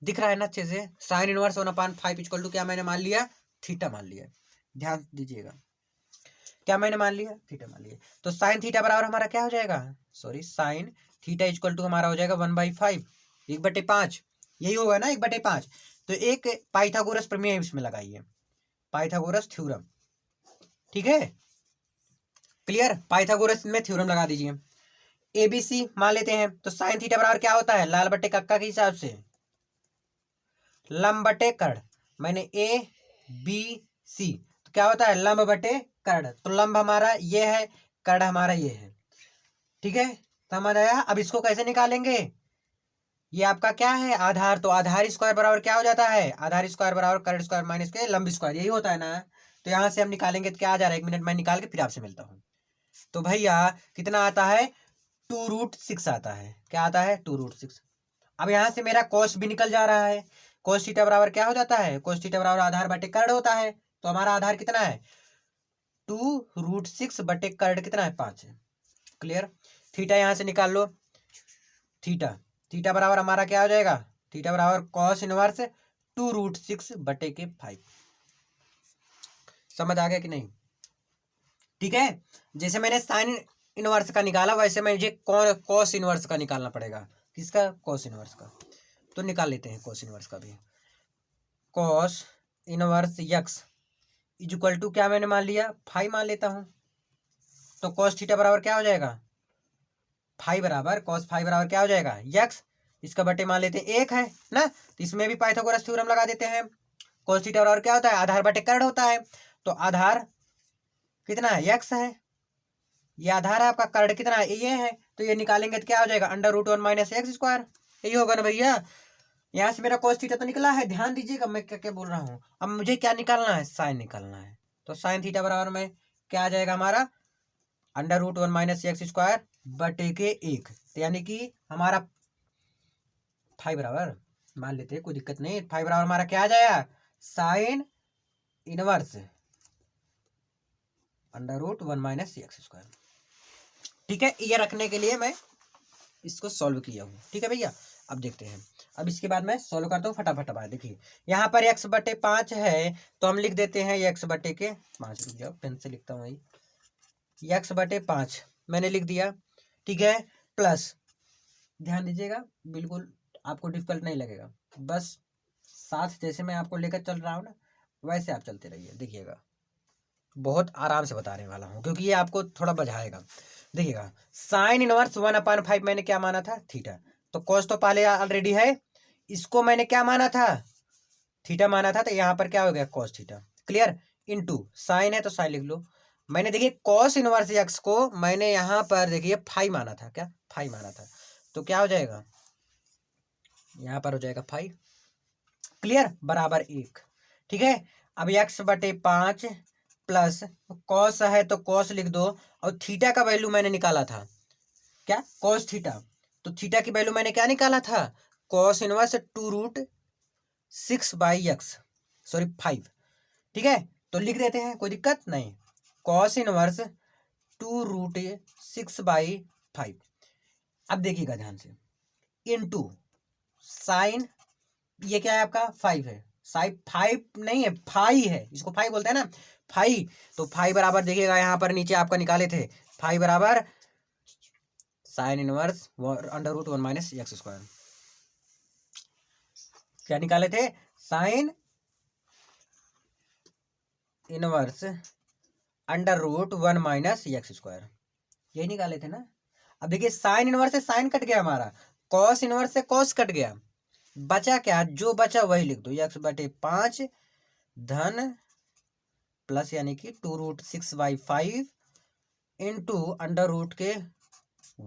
दिख रहा है ना अच्छे से, साइन इनवर्स 1/5 इक्वल टू क्या मैंने मान लिया, थीटा मान लिया। ध्यान दीजिएगा, क्या मैंने मान लिया, थीटा मान लिया। तो साइन थीटा बराबर हमारा क्या हो जाएगा, sorry, sine theta equal to हमारा हो जाएगा 1/5, 1/5, यही होगा ना, 1/5। तो एक पाइथागोरस प्रमेय इसमें लगाइए, पाइथागोरस थ्योरम, ठीक है, क्लियर, पाइथागोरस में थ्योरम लगा दीजिए। एबीसी मान लेते हैं, तो साइन थीटा बराबर क्या होता है, लाल बटे कक्का के हिसाब से लंब बटे कर्ण, मैंने ए बी सी, तो क्या होता है लंब बटे कर्ण। तो लंब हमारा ये है, कर्ण हमारा ये है, ठीक है, समझ आया। अब इसको कैसे निकालेंगे, ये आपका क्या है आधार, तो आधार स्क्वायर बराबर क्या हो जाता है, आधार स्क्वायर बराबर करंट स्क्वायर माइनस के लंब स्क्वायर, यही होता है ना। तो यहाँ से हम निकालेंगे तो क्या आ जा रहा है, 1 मिनट में निकाल के फिर आपसे मिलता हूँ। तो भैया कितना आता है, 2√6 आता है, क्या आता है 2√6। अब यहाँ से मेरा कॉस भी निकल जा रहा है, कॉस थीटा बराबर क्या हो जाता है, कॉस थीटा बराबर आधार बटे कर्ण होता है। तो हमारा आधार कितना है 2√6 बटे कर्ण कितना है 5 है। क्लियर। थीटा यहाँ से निकाल लो, थीटा थीटा बराबर हमारा क्या हो जाएगा, थीटा बराबर कॉस इनवर्स 2√6 बटे के 5। समझ आ गया कि नहीं। ठीक है, जैसे मैंने साइन इनवर्स का निकाला वैसे मुझे कॉस इनवर्स का निकालना पड़ेगा। किसका, कॉस इनवर्स का। तो निकाल लेते हैं कॉस इनवर्स का भी। Cos inverse x is equal to क्या मैंने मान लिया 5 मान लेता हूं। तो कॉस थीटा बराबर क्या हो जाएगा 5 बराबर कॉस 5 बराबर क्या हो जाएगा यक्स, इसका बटे मान लेते हैं 1 है ना, तो इसमें भी पाइथागोरस थ्योरम लगा देते हैं। कॉस थीटा बराबर क्या होता है, आधार बटे कर्ण होता है। तो आधार कितना है यक्स है, ये आधार है आपका, कर्ण कितना है ये है, तो ये निकालेंगे तो क्या हो जाएगा √1 माइनस एक्स स्क्वायर, यही होगा ना भैया। यहाँ से मेरा cos थीटा तो निकला है, ध्यान दीजिएगा मैं क्या क्या बोल रहा हूँ। अब मुझे क्या निकालना है, साइन निकालना है। तो साइन थीटा बराबर में क्या आ जाएगा हमारा √1 माइनस एक्स स्क्वायर बटे के 1, तो यानी कि हमारा 5 बराबर मान लेते हैं, कोई दिक्कत नहीं। 5 बराबर हमारा क्या आ जाएगा sine inverse √1 minus x square. ठीक है, ये रखने के लिए मैं इसको सॉल्व किया हूँ। ठीक है भैया, अब देखते हैं। अब इसके बाद मैं सॉल्व करता हूँ फटाफट। अब देखिए यहाँ पर x बटे 5 है, तो हम लिख देते हैं x बटे के 5। रुक जाओ, पेन से लिखता हूँ x बटे 5 मैंने लिख दिया। ठीक है, प्लस ध्यान दीजिएगा, बिल्कुल आपको डिफिकल्ट नहीं लगेगा, बस साथ जैसे मैं आपको लेकर चल रहा हूँ ना वैसे आप चलते रहिए। देखिएगा बहुत आराम से बताने वाला हूँ क्योंकि ये आपको थोड़ा बझाएगा। देखिएगा साइन इनवर्स 1/5 मैंने क्या माना था थीटा, तो कॉस तो पहले ऑलरेडी है, इसको मैंने क्या माना था थीटा माना था, तो यहाँ पर क्या हो गया cos theta. Clear, into sine है तो साइन लिख लो। मैंने देखिए कॉस इनवर्स एक्स को मैंने यहाँ पर देखिए 5 माना था, क्या 5 माना था, तो क्या हो जाएगा यहाँ पर हो जाएगा 5। क्लियर, बराबर 1। ठीक है, अब x बटे 5 प्लस कॉस है तो कॉस लिख दो, और थीटा का वैल्यू मैंने निकाला था क्या कॉस थीटा, तो थीटा की वैल्यू मैंने क्या निकाला था cos inverse 2√6 by x, sorry 5। ठीक है, तो लिख देते हैं, कोई दिक्कत नहीं। Cos inverse 2√6 by 5। अब देखिएगा ध्यान से, इनटू साइन, ये क्या है आपका 5 है, साइन 5 नहीं है 5 है, इसको 5 बोलते हैं ना 5। तो 5 बराबर देखिएगा यहाँ पर नीचे आपका निकाले थे 5 बराबर sine inverse √1 minus x square, क्या निकाले थे sine inverse √1 minus x square, यही निकाले थे ना। अब देखिए साइन इनवर्स से साइन कट गया हमारा, कॉस इनवर्स से कॉस कट गया, बचा क्या, जो बचा वही लिख दो, x बटे 5 धन प्लस यानी कि 2√6 बाई 5 इंटू √ के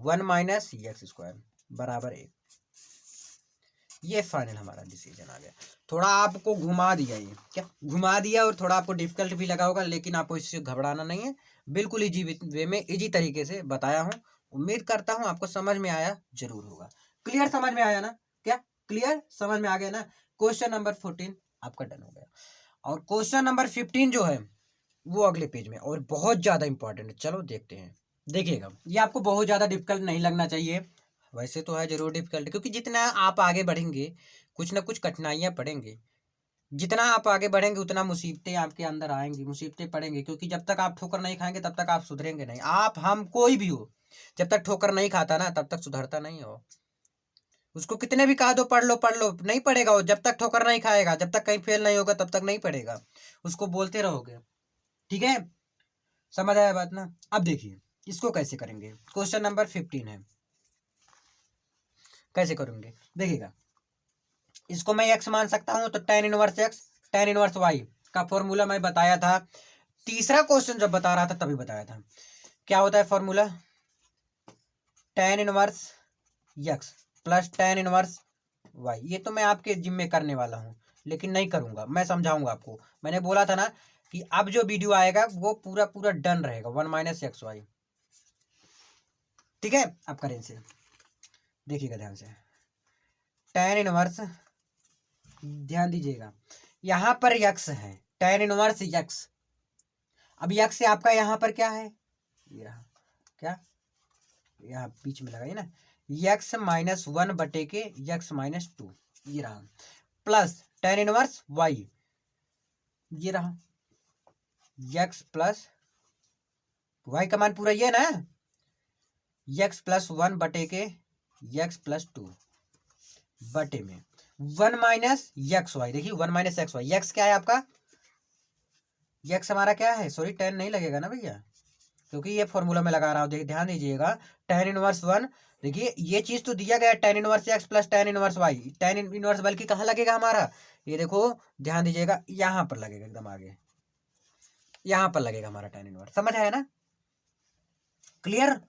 1 माइनस एक्स स्क्वायर बराबर 1। ये फाइनल हमारा डिसीजन आ गया। थोड़ा आपको घुमा दिया, ये क्या घुमा दिया, और थोड़ा आपको डिफिकल्ट भी लगा होगा, लेकिन आपको इससे घबराना नहीं है, बिल्कुल इजी वे में इजी तरीके से बताया हूँ। उम्मीद करता हूँ आपको समझ में आया जरूर होगा। क्लियर, समझ में आया ना, क्या क्लियर समझ में आ गया ना। क्वेश्चन नंबर 14 आपका डन हो गया, और क्वेश्चन नंबर 15 जो है वो अगले पेज में, और बहुत ज्यादा इंपॉर्टेंट है। चलो देखते हैं, देखिएगा ये आपको बहुत ज्यादा डिफिकल्ट नहीं लगना चाहिए, वैसे तो है जरूर डिफिकल्ट, क्योंकि जितना आप आगे बढ़ेंगे कुछ ना कुछ कठिनाइयां पड़ेंगे, जितना आप आगे बढ़ेंगे उतना मुसीबतें आपके अंदर आएंगी, मुसीबतें पड़ेंगे, क्योंकि जब तक आप ठोकर नहीं खाएंगे तब तक आप सुधरेंगे नहीं। आप हम कोई भी हो, जब तक ठोकर नहीं खाता ना तब तक सुधरता नहीं हो। उसको कितने भी कहा दो पढ़ लो नहीं पढ़ेगा वो, जब तक ठोकर नहीं खाएगा, जब तक कहीं फेल नहीं होगा तब तक नहीं पढ़ेगा, उसको बोलते रहोगे। ठीक है, समझ आया बात ना। अब देखिए इसको कैसे करेंगे, क्वेश्चन नंबर 15 है, कैसे करेंगे देखिएगा। इसको मैं x मान सकता हूं, तो tan inverse x tan inverse y का फॉर्मूला मैं बताया था, तीसरा क्वेश्चन जब बता रहा था तभी बताया था। क्या होता है formula, tan inverse x plus tan inverse y। ये तो मैं आपके जिम में करने वाला हूँ, लेकिन नहीं करूँगा, मैं समझाऊंगा आपको। मैंने बोला था ना कि अब जो वीडियो आएगा वो पूरा पूरा डन रहेगा, 1 माइनस एक्स वाई। ठीक है, अब करें इसे, देखिएगा ध्यान से। tan इनवर्स, ध्यान दीजिएगा, यहाँ पर x है, tan इनवर्स x। अब x से आपका यहाँ पर क्या है, ये रहा, क्या यहाँ बीच में लगाइए ना, x माइनस 1 बटे के x माइनस 2, ये रहा, प्लस tan इनवर्स y, ये रहा, x प्लस y का मान पूरा ये ना, x प्लस 1 बटे के x प्लस 2 बटे में 1 माइनस एक्स वाई। देखिए 1 माइनस एक्स वाई, एक्स क्या है आपका, एक्स हमारा क्या है, सॉरी tan नहीं लगेगा ना भैया, क्योंकि ये फॉर्मूला में लगा रहा हूँ। देखिए ध्यान दीजिएगा, tan इनवर्स 1, देखिए ये चीज तो दिया गया है, tan inverse x plus tan inverse y. tan inverse बल्कि कहाँ लगेगा हमारा, ये देखो ध्यान दीजिएगा, यहाँ पर लगेगा, एकदम आगे यहाँ पर लगेगा हमारा tan इनवर्स। समझ आया ना, क्लियर,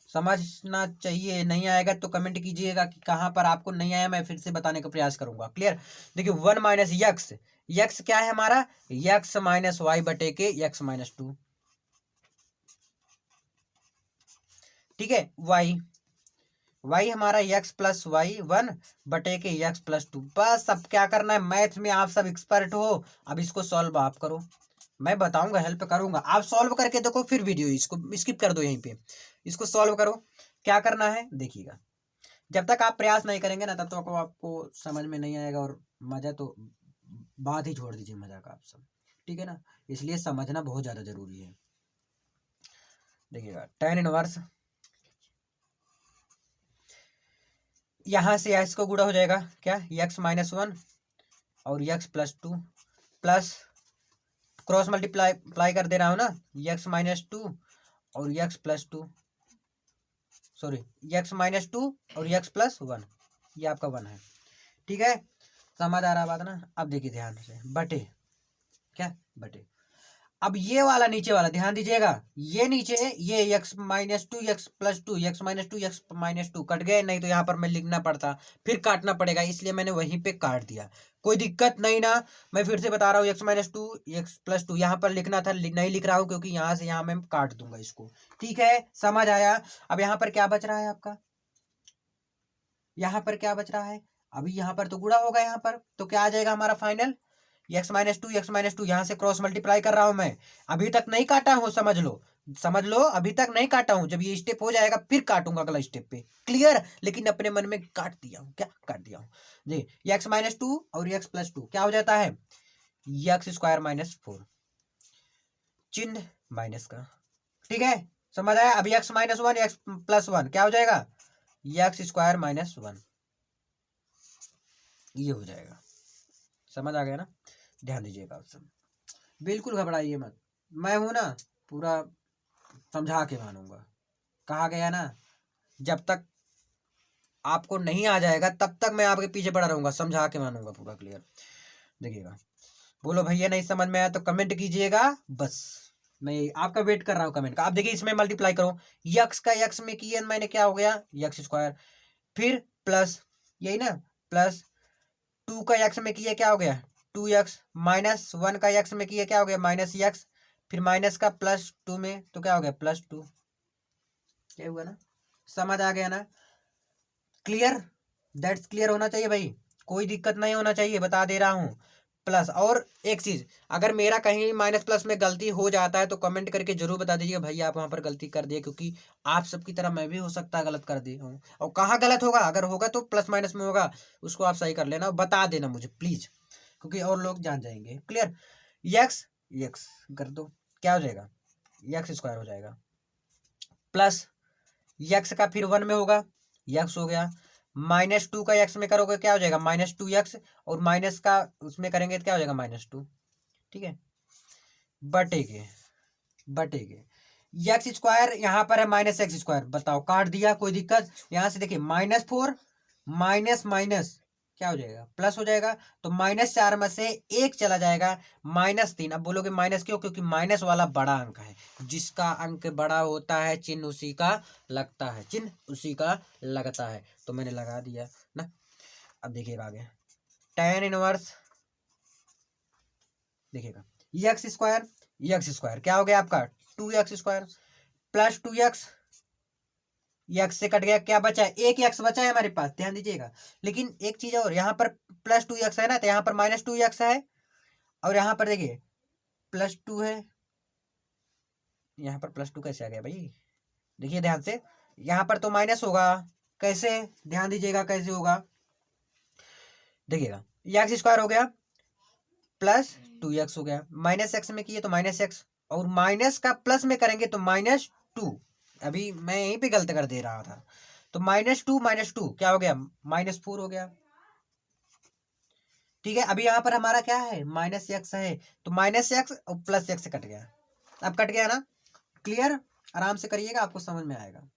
समझना चाहिए। नहीं आएगा तो कमेंट कीजिएगा कि कहाँ पर आपको नहीं आया, मैं फिर से बताने का प्रयास करूंगा। क्लियर, देखिए 1 माइनस यक्स, यक्स क्या है हमारा, यक्स माइनस वाई बटे के यक्स माइनस 2। ठीक है, वाई, वाई हमारा यक्स प्लस वाई 1 बटे के यक्स प्लस 2। बस अब क्या करना है, मैथ में आप सब एक्सपर्ट हो, अब इसको सॉल्व आप करो, मैं बताऊंगा, हेल्प करूंगा, आप सॉल्व करके देखो, फिर वीडियो इसको स्किप कर दो, यहीं पे इसको सॉल्व करो। क्या करना है देखिएगा, जब तक आप प्रयास नहीं करेंगे ना तब तक आपको समझ में नहीं आएगा, और मजा तो बात ही छोड़ दीजिए मजा का आप सब। ठीक है ना, इसलिए समझना बहुत ज्यादा जरूरी है। देखिएगा tan इनवर्स, यहां से एक्स को गुणा हो जाएगा, क्या x माइनस 1 और x plus 2 plus cross multiply कर दे रहा हूँ ना, x माइनस 2 और x plus 2, sorry x minus 2 और x प्लस 1, ये आपका 1 है। ठीक है, समझ आ रहा बात ना। अब देखिए ध्यान से, बटे, क्या बटे, अब ये वाला नीचे वाला ध्यान दीजिएगा, ये नीचे ये x minus 2 x plus 2 x minus 2 x minus 2 cut गए, नहीं तो यहाँ पर मैं लिखना पड़ता, फिर काटना पड़ेगा, इसलिए मैंने वहीं पे काट दिया, कोई दिक्कत नहीं ना। मैं फिर से बता रहा हूँ, x माइनस 2 x प्लस 2 यहाँ पर लिखना था, नहीं लिख रहा हूँ क्योंकि यहाँ से यहाँ मैं काट दूंगा इसको। ठीक है, समझ आया। अब यहाँ पर क्या बच रहा है आपका, यहाँ पर क्या बच रहा है, अभी यहाँ पर तो गुणा होगा, यहाँ पर तो क्या आ जाएगा हमारा final, x minus 2 x minus 2, यहाँ से क्रॉस मल्टीप्लाई कर रहा हूं मैं, अभी तक नहीं काटा हूं, समझ लो, समझ लो, अभी तक नहीं काटा हूं, जब ये स्टेप हो जाएगा फिर काटूंगा अगला स्टेप पे। क्लियर, लेकिन अपने मन में काट दिया हूं, क्या काट दिया हूं, जी x माइनस 2 और x प्लस 2 क्या हो जाता है, x स्क्वायर माइनस 4, चिन्ह माइनस का। ठीक है, समझ आया। अभी x माइनस 1 x प्लस 1 क्या हो जाएगा, x स्क्वायर माइनस 1, ये हो जाएगा। समझ आ गया ना, ध्यान दीजिएगा आप सब, बिल्कुल घबराइए मत, मैं हूं ना, पूरा समझा के मानूंगा। कहा गया ना, जब तक आपको नहीं आ जाएगा तब तक मैं आपके पीछे पड़ा रहूंगा, समझा के मानूंगा पूरा। क्लियर, देखिएगा, बोलो भैया नहीं समझ में आया तो कमेंट कीजिएगा, बस मैं आपका वेट कर रहा हूँ कमेंट का। आप देखिए इसमें मल्टीप्लाई करो, यक्स का यक्स में किया मैंने, क्या हो गया यक्स स्क्वायर, फिर प्लस, यही ना, प्लस 2 का यक्स में किया क्या हो गया 2x, माइनस 1 का यक्स में किया क्या हो गया माइनस यक्स, फिर माइनस का प्लस 2 में तो क्या हो गया प्लस 2, क्या हुआ ना, समझ आ गया ना। क्लियर, दैट्स क्लियर होना चाहिए भाई, कोई दिक्कत नहीं होना चाहिए, बता दे रहा हूँ। प्लस, और एक चीज, अगर मेरा कहीं माइनस प्लस में गलती हो जाता है तो कमेंट करके जरूर बता दीजिए भाई आप वहां पर गलती कर दिए, क्योंकि आप सबकी तरह मैं भी हो सकता है गलत कर दी हूँ, और कहाँ गलत होगा, अगर होगा तो प्लस माइनस में होगा, उसको आप सही कर लेना, बता देना मुझे प्लीज, क्योंकि और लोग जान जाएंगे। क्लियर, यक्स यक्स कर दो, क्या हो जाएगा यक्स स्क्वायर हो जाएगा, प्लस यक्स का फिर 1 में होगा, यक्स हो गया, माइनस 2 का यक्स में करोगे क्या हो जाएगा माइनस 2 यक्स, और माइनस का उसमें करेंगे तो क्या हो जाएगा माइनस 2। ठीक है, बटेगे, बटेगे, यक्स स्क्वायर यहाँ पर है माइनस एक्स स्क्वायर, बताओ काट दिया, कोई दिक्कत। यहाँ से देखिए -4 माइनस माइनस क्या हो जाएगा, प्लस हो जाएगा। तो -4 में से 1 चला जाएगा, -3। अब बोलोगे माइनस क्यों, क्योंकि माइनस वाला बड़ा अंक है, जिसका अंक बड़ा होता है चिन्ह उसी का लगता है, चिन्ह उसी का लगता है। तो मैंने लगा दिया ना। अब देखिएगा आगे, tan इनवर्स देखिएगा x स्क्वायर क्या हो गया आपका 2x square plus 2x, x से कट गया, क्या बचा है, एक एक्स बचा है हमारे पास, ध्यान दीजिएगा। लेकिन एक चीज और, यहाँ पर +2x है ना, तो यहाँ पर -2x है, और यहाँ पर देखिए +2 है, यहाँ पर +2 कैसे आ गया भाई, देखिए ध्यान से, यहाँ पर तो माइनस होगा, कैसे, ध्यान दीजिएगा कैसे होगा, देखिएगा x स्क्वायर हो गया +2x हो गया, -x में किए तो -x, और माइनस का प्लस में करेंगे तो -2। अभी मैं यहीं पे गलत कर दे रहा था, तो -2 क्या हो गया, -4 हो गया। ठीक है, अभी यहाँ पर हमारा क्या है, -x है, तो -x और +x कट गया, अब कट गया ना, क्लियर, आराम से करिएगा, आपको समझ में आएगा,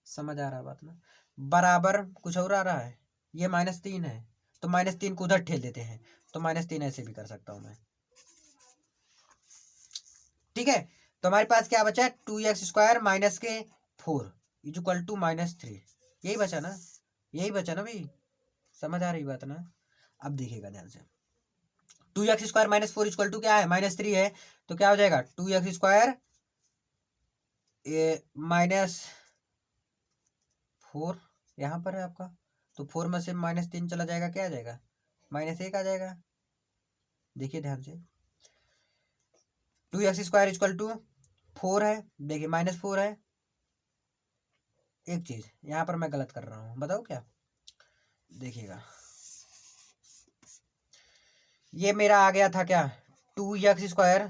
समझ आ रहा है बात ना। बराबर कुछ और आ रहा है, ये -3 है, तो -3 को उधर ठेल देते हैं, तो -3 ऐसे भी कर सकता हूं मैं। ठीक है, तो हमारे पास क्या बचा है, 2x² माइनस के 4 इक्वल टू -3, यही बचा ना, यही बचा ना भाई, समझ आ रही बात ना। अब देखिएगा ध्यान से, 2x² -4 इक्वल टू क्या है, -3 है, तो क्या हो जाएगा 2x² -4 यहाँ पर है आपका, तो 4 में से -3 चला जाएगा, क्या आ जाएगा, -1 आ जाएगा। देखिए ध्यान से, 2x² इक्वल टू 4 है, देखिए -4 है। एक चीज यहाँ पर मैं गलत कर रहा हूँ, बताओ क्या, देखिएगा ये मेरा आ गया था क्या, 2x²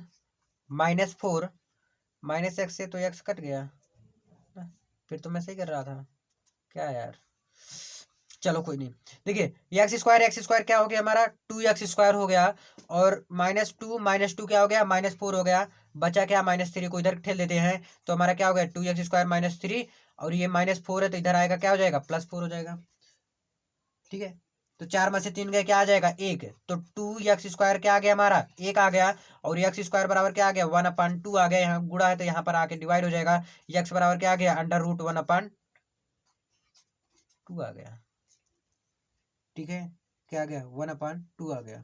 -4 -x से तो x कट गया, फिर तो मैं सही कर रहा था क्या यार, चलो कोई नहीं। देखिए x² क्या हो गया हमारा, 2x² हो गया, और -2 क्या हो गया, -4 हो गया, बचा क्या, -3 को इधर ठेल देते हैं, तो हमारा क्या हो गया 2x² -3, और ये -4 है, तो इधर आएगा क्या हो जाएगा, +4 हो जाएगा। ठीक है, तो 4 में से 3 गए, क्या आ जाएगा, 1, तो 2x² क्या आ गया हमारा, 1 आ गया, और x² बराबर क्या आ गया, 1/2 आ गया, यहाँ गुणा है तो यहाँ पर आके डिवाइड हो जाएगा, x बराबर क्या आ गया, √1/2 आ गया। ठीक है, क्या आ गया, 1/2 आ गया,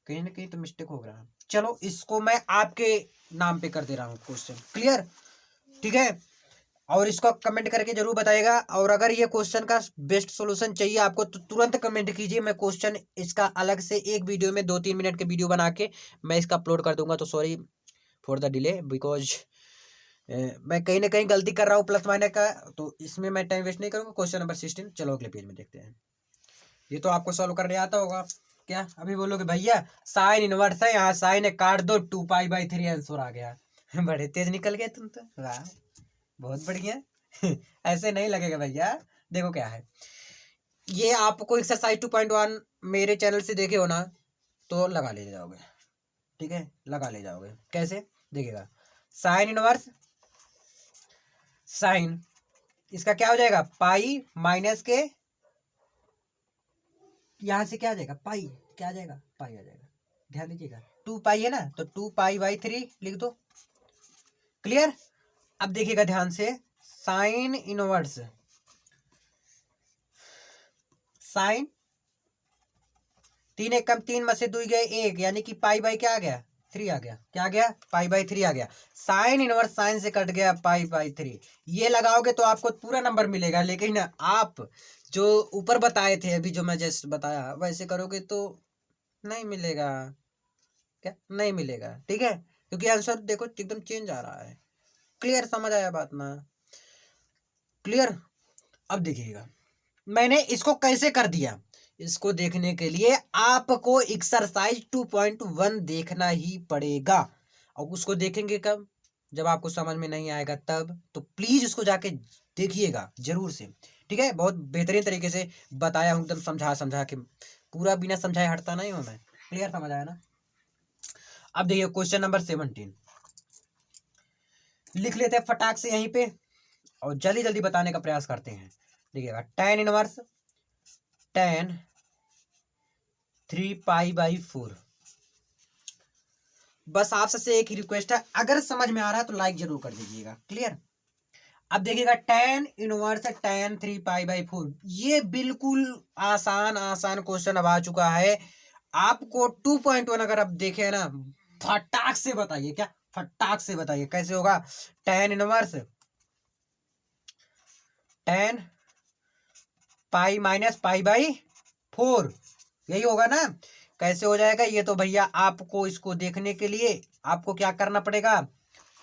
कहीं ना कहीं तो मिस्टेक हो रहा है। चलो इसको मैं आपके नाम पे कर दे रहा हूँ क्वेश्चन, क्लियर, ठीक है, और इसको कमेंट करके जरूर बताइएगा, और अगर ये क्वेश्चन का बेस्ट सॉल्यूशन चाहिए आपको तो तुरंत कमेंट कीजिए, मैं क्वेश्चन इसका अलग से एक वीडियो में 2-3 मिनट के वीडियो बना के मैं इसका अपलोड कर दूंगा। तो sorry for the delay, because मैं कहीं ना कहीं गलती कर रहा हूँ प्लस माइनस का, तो इसमें मैं टाइम वेस्ट नहीं करूँगा। क्वेश्चन नंबर 16, चलो अगले पेज में देखते हैं। ये तो आपको सॉल्व करने आता होगा क्या, अभी बोलोगे भैया साइन इनवर्स है, यहाँ साइन है, काट दो, 2π/3 आंसर आ गया। बड़े तेज निकल गए तुम तो, वाह बहुत बढ़िया। ऐसे नहीं लगेगा भैया, देखो क्या है, ये आपको एक्सरसाइज 2.1 मेरे चैनल से देखे हो ना, तो लगा ले जाओगे, ठीक है, लगा ले जाओगे, कैसे देखिएगा, साइन इनवर्स, साइन इसका क्या हो जाएगा, पाई माइनस के, यहां से क्या आ जाएगा, पाई, क्या आ जाएगा, पाई आ जाएगा, ध्यान दीजिएगा 2π है ना, तो 2π/3 लिख दो, क्लियर। अब देखिएगा ध्यान से, साइन इनवर्स, साइन 3 × 1 = 3 में से 2 गए 1, यानी कि पाई क्या आ गया, 3 आ गया, क्या आ गया, π/3 आ गया। साइन इनवर्स साइन से कट गया π/3, ये लगाओगे तो आपको पूरा नंबर मिलेगा, लेकिन आप जो ऊपर बताए थे अभी, जो मैं जैसे बताया वैसे करोगे तो नहीं मिलेगा, क्या नहीं मिलेगा, ठीक है, क्योंकि आंसर देखो एकदम चेंज आ रहा है। क्लियर, समझ आया बात ना, क्लियर। अब देखिएगा मैंने इसको कैसे कर दिया, इसको देखने के लिए आपको एक्सरसाइज 2.1 देखना ही पड़ेगा, और उसको देखेंगे कब, जब आपको समझ में नहीं आएगा तब, तो प्लीज उसको जाके देखिएगा जरूर से, ठीक है, बहुत बेहतरीन तरीके से बताया हूँ, एकदम समझा समझा के, पूरा बिना समझाए हटता नहीं हूँ मैं, क्लियर, समझ आया ना। अब देखिए क्वेश्चन नंबर 17 लिख लेते हैं फटाक से यहीं पे, और जल्दी जल्दी बताने का प्रयास करते हैं। देखिएगा tan इनवर्स tan 3π/4। बस आप सबसे एक ही रिक्वेस्ट है, अगर समझ में आ रहा है तो लाइक जरूर कर दीजिएगा। क्लियर। अब देखिएगा tan इनवर्स tan 3π/4, ये बिल्कुल आसान आसान क्वेश्चन अब आ चुका है। आपको 2.1 अगर आप देखे ना, फटाक से बताइए, क्या फटाक से बताइए कैसे होगा। tan इनवर्स tan π-π/4, यही होगा ना। कैसे हो जाएगा ये तो भैया आपको इसको देखने के लिए आपको क्या करना पड़ेगा,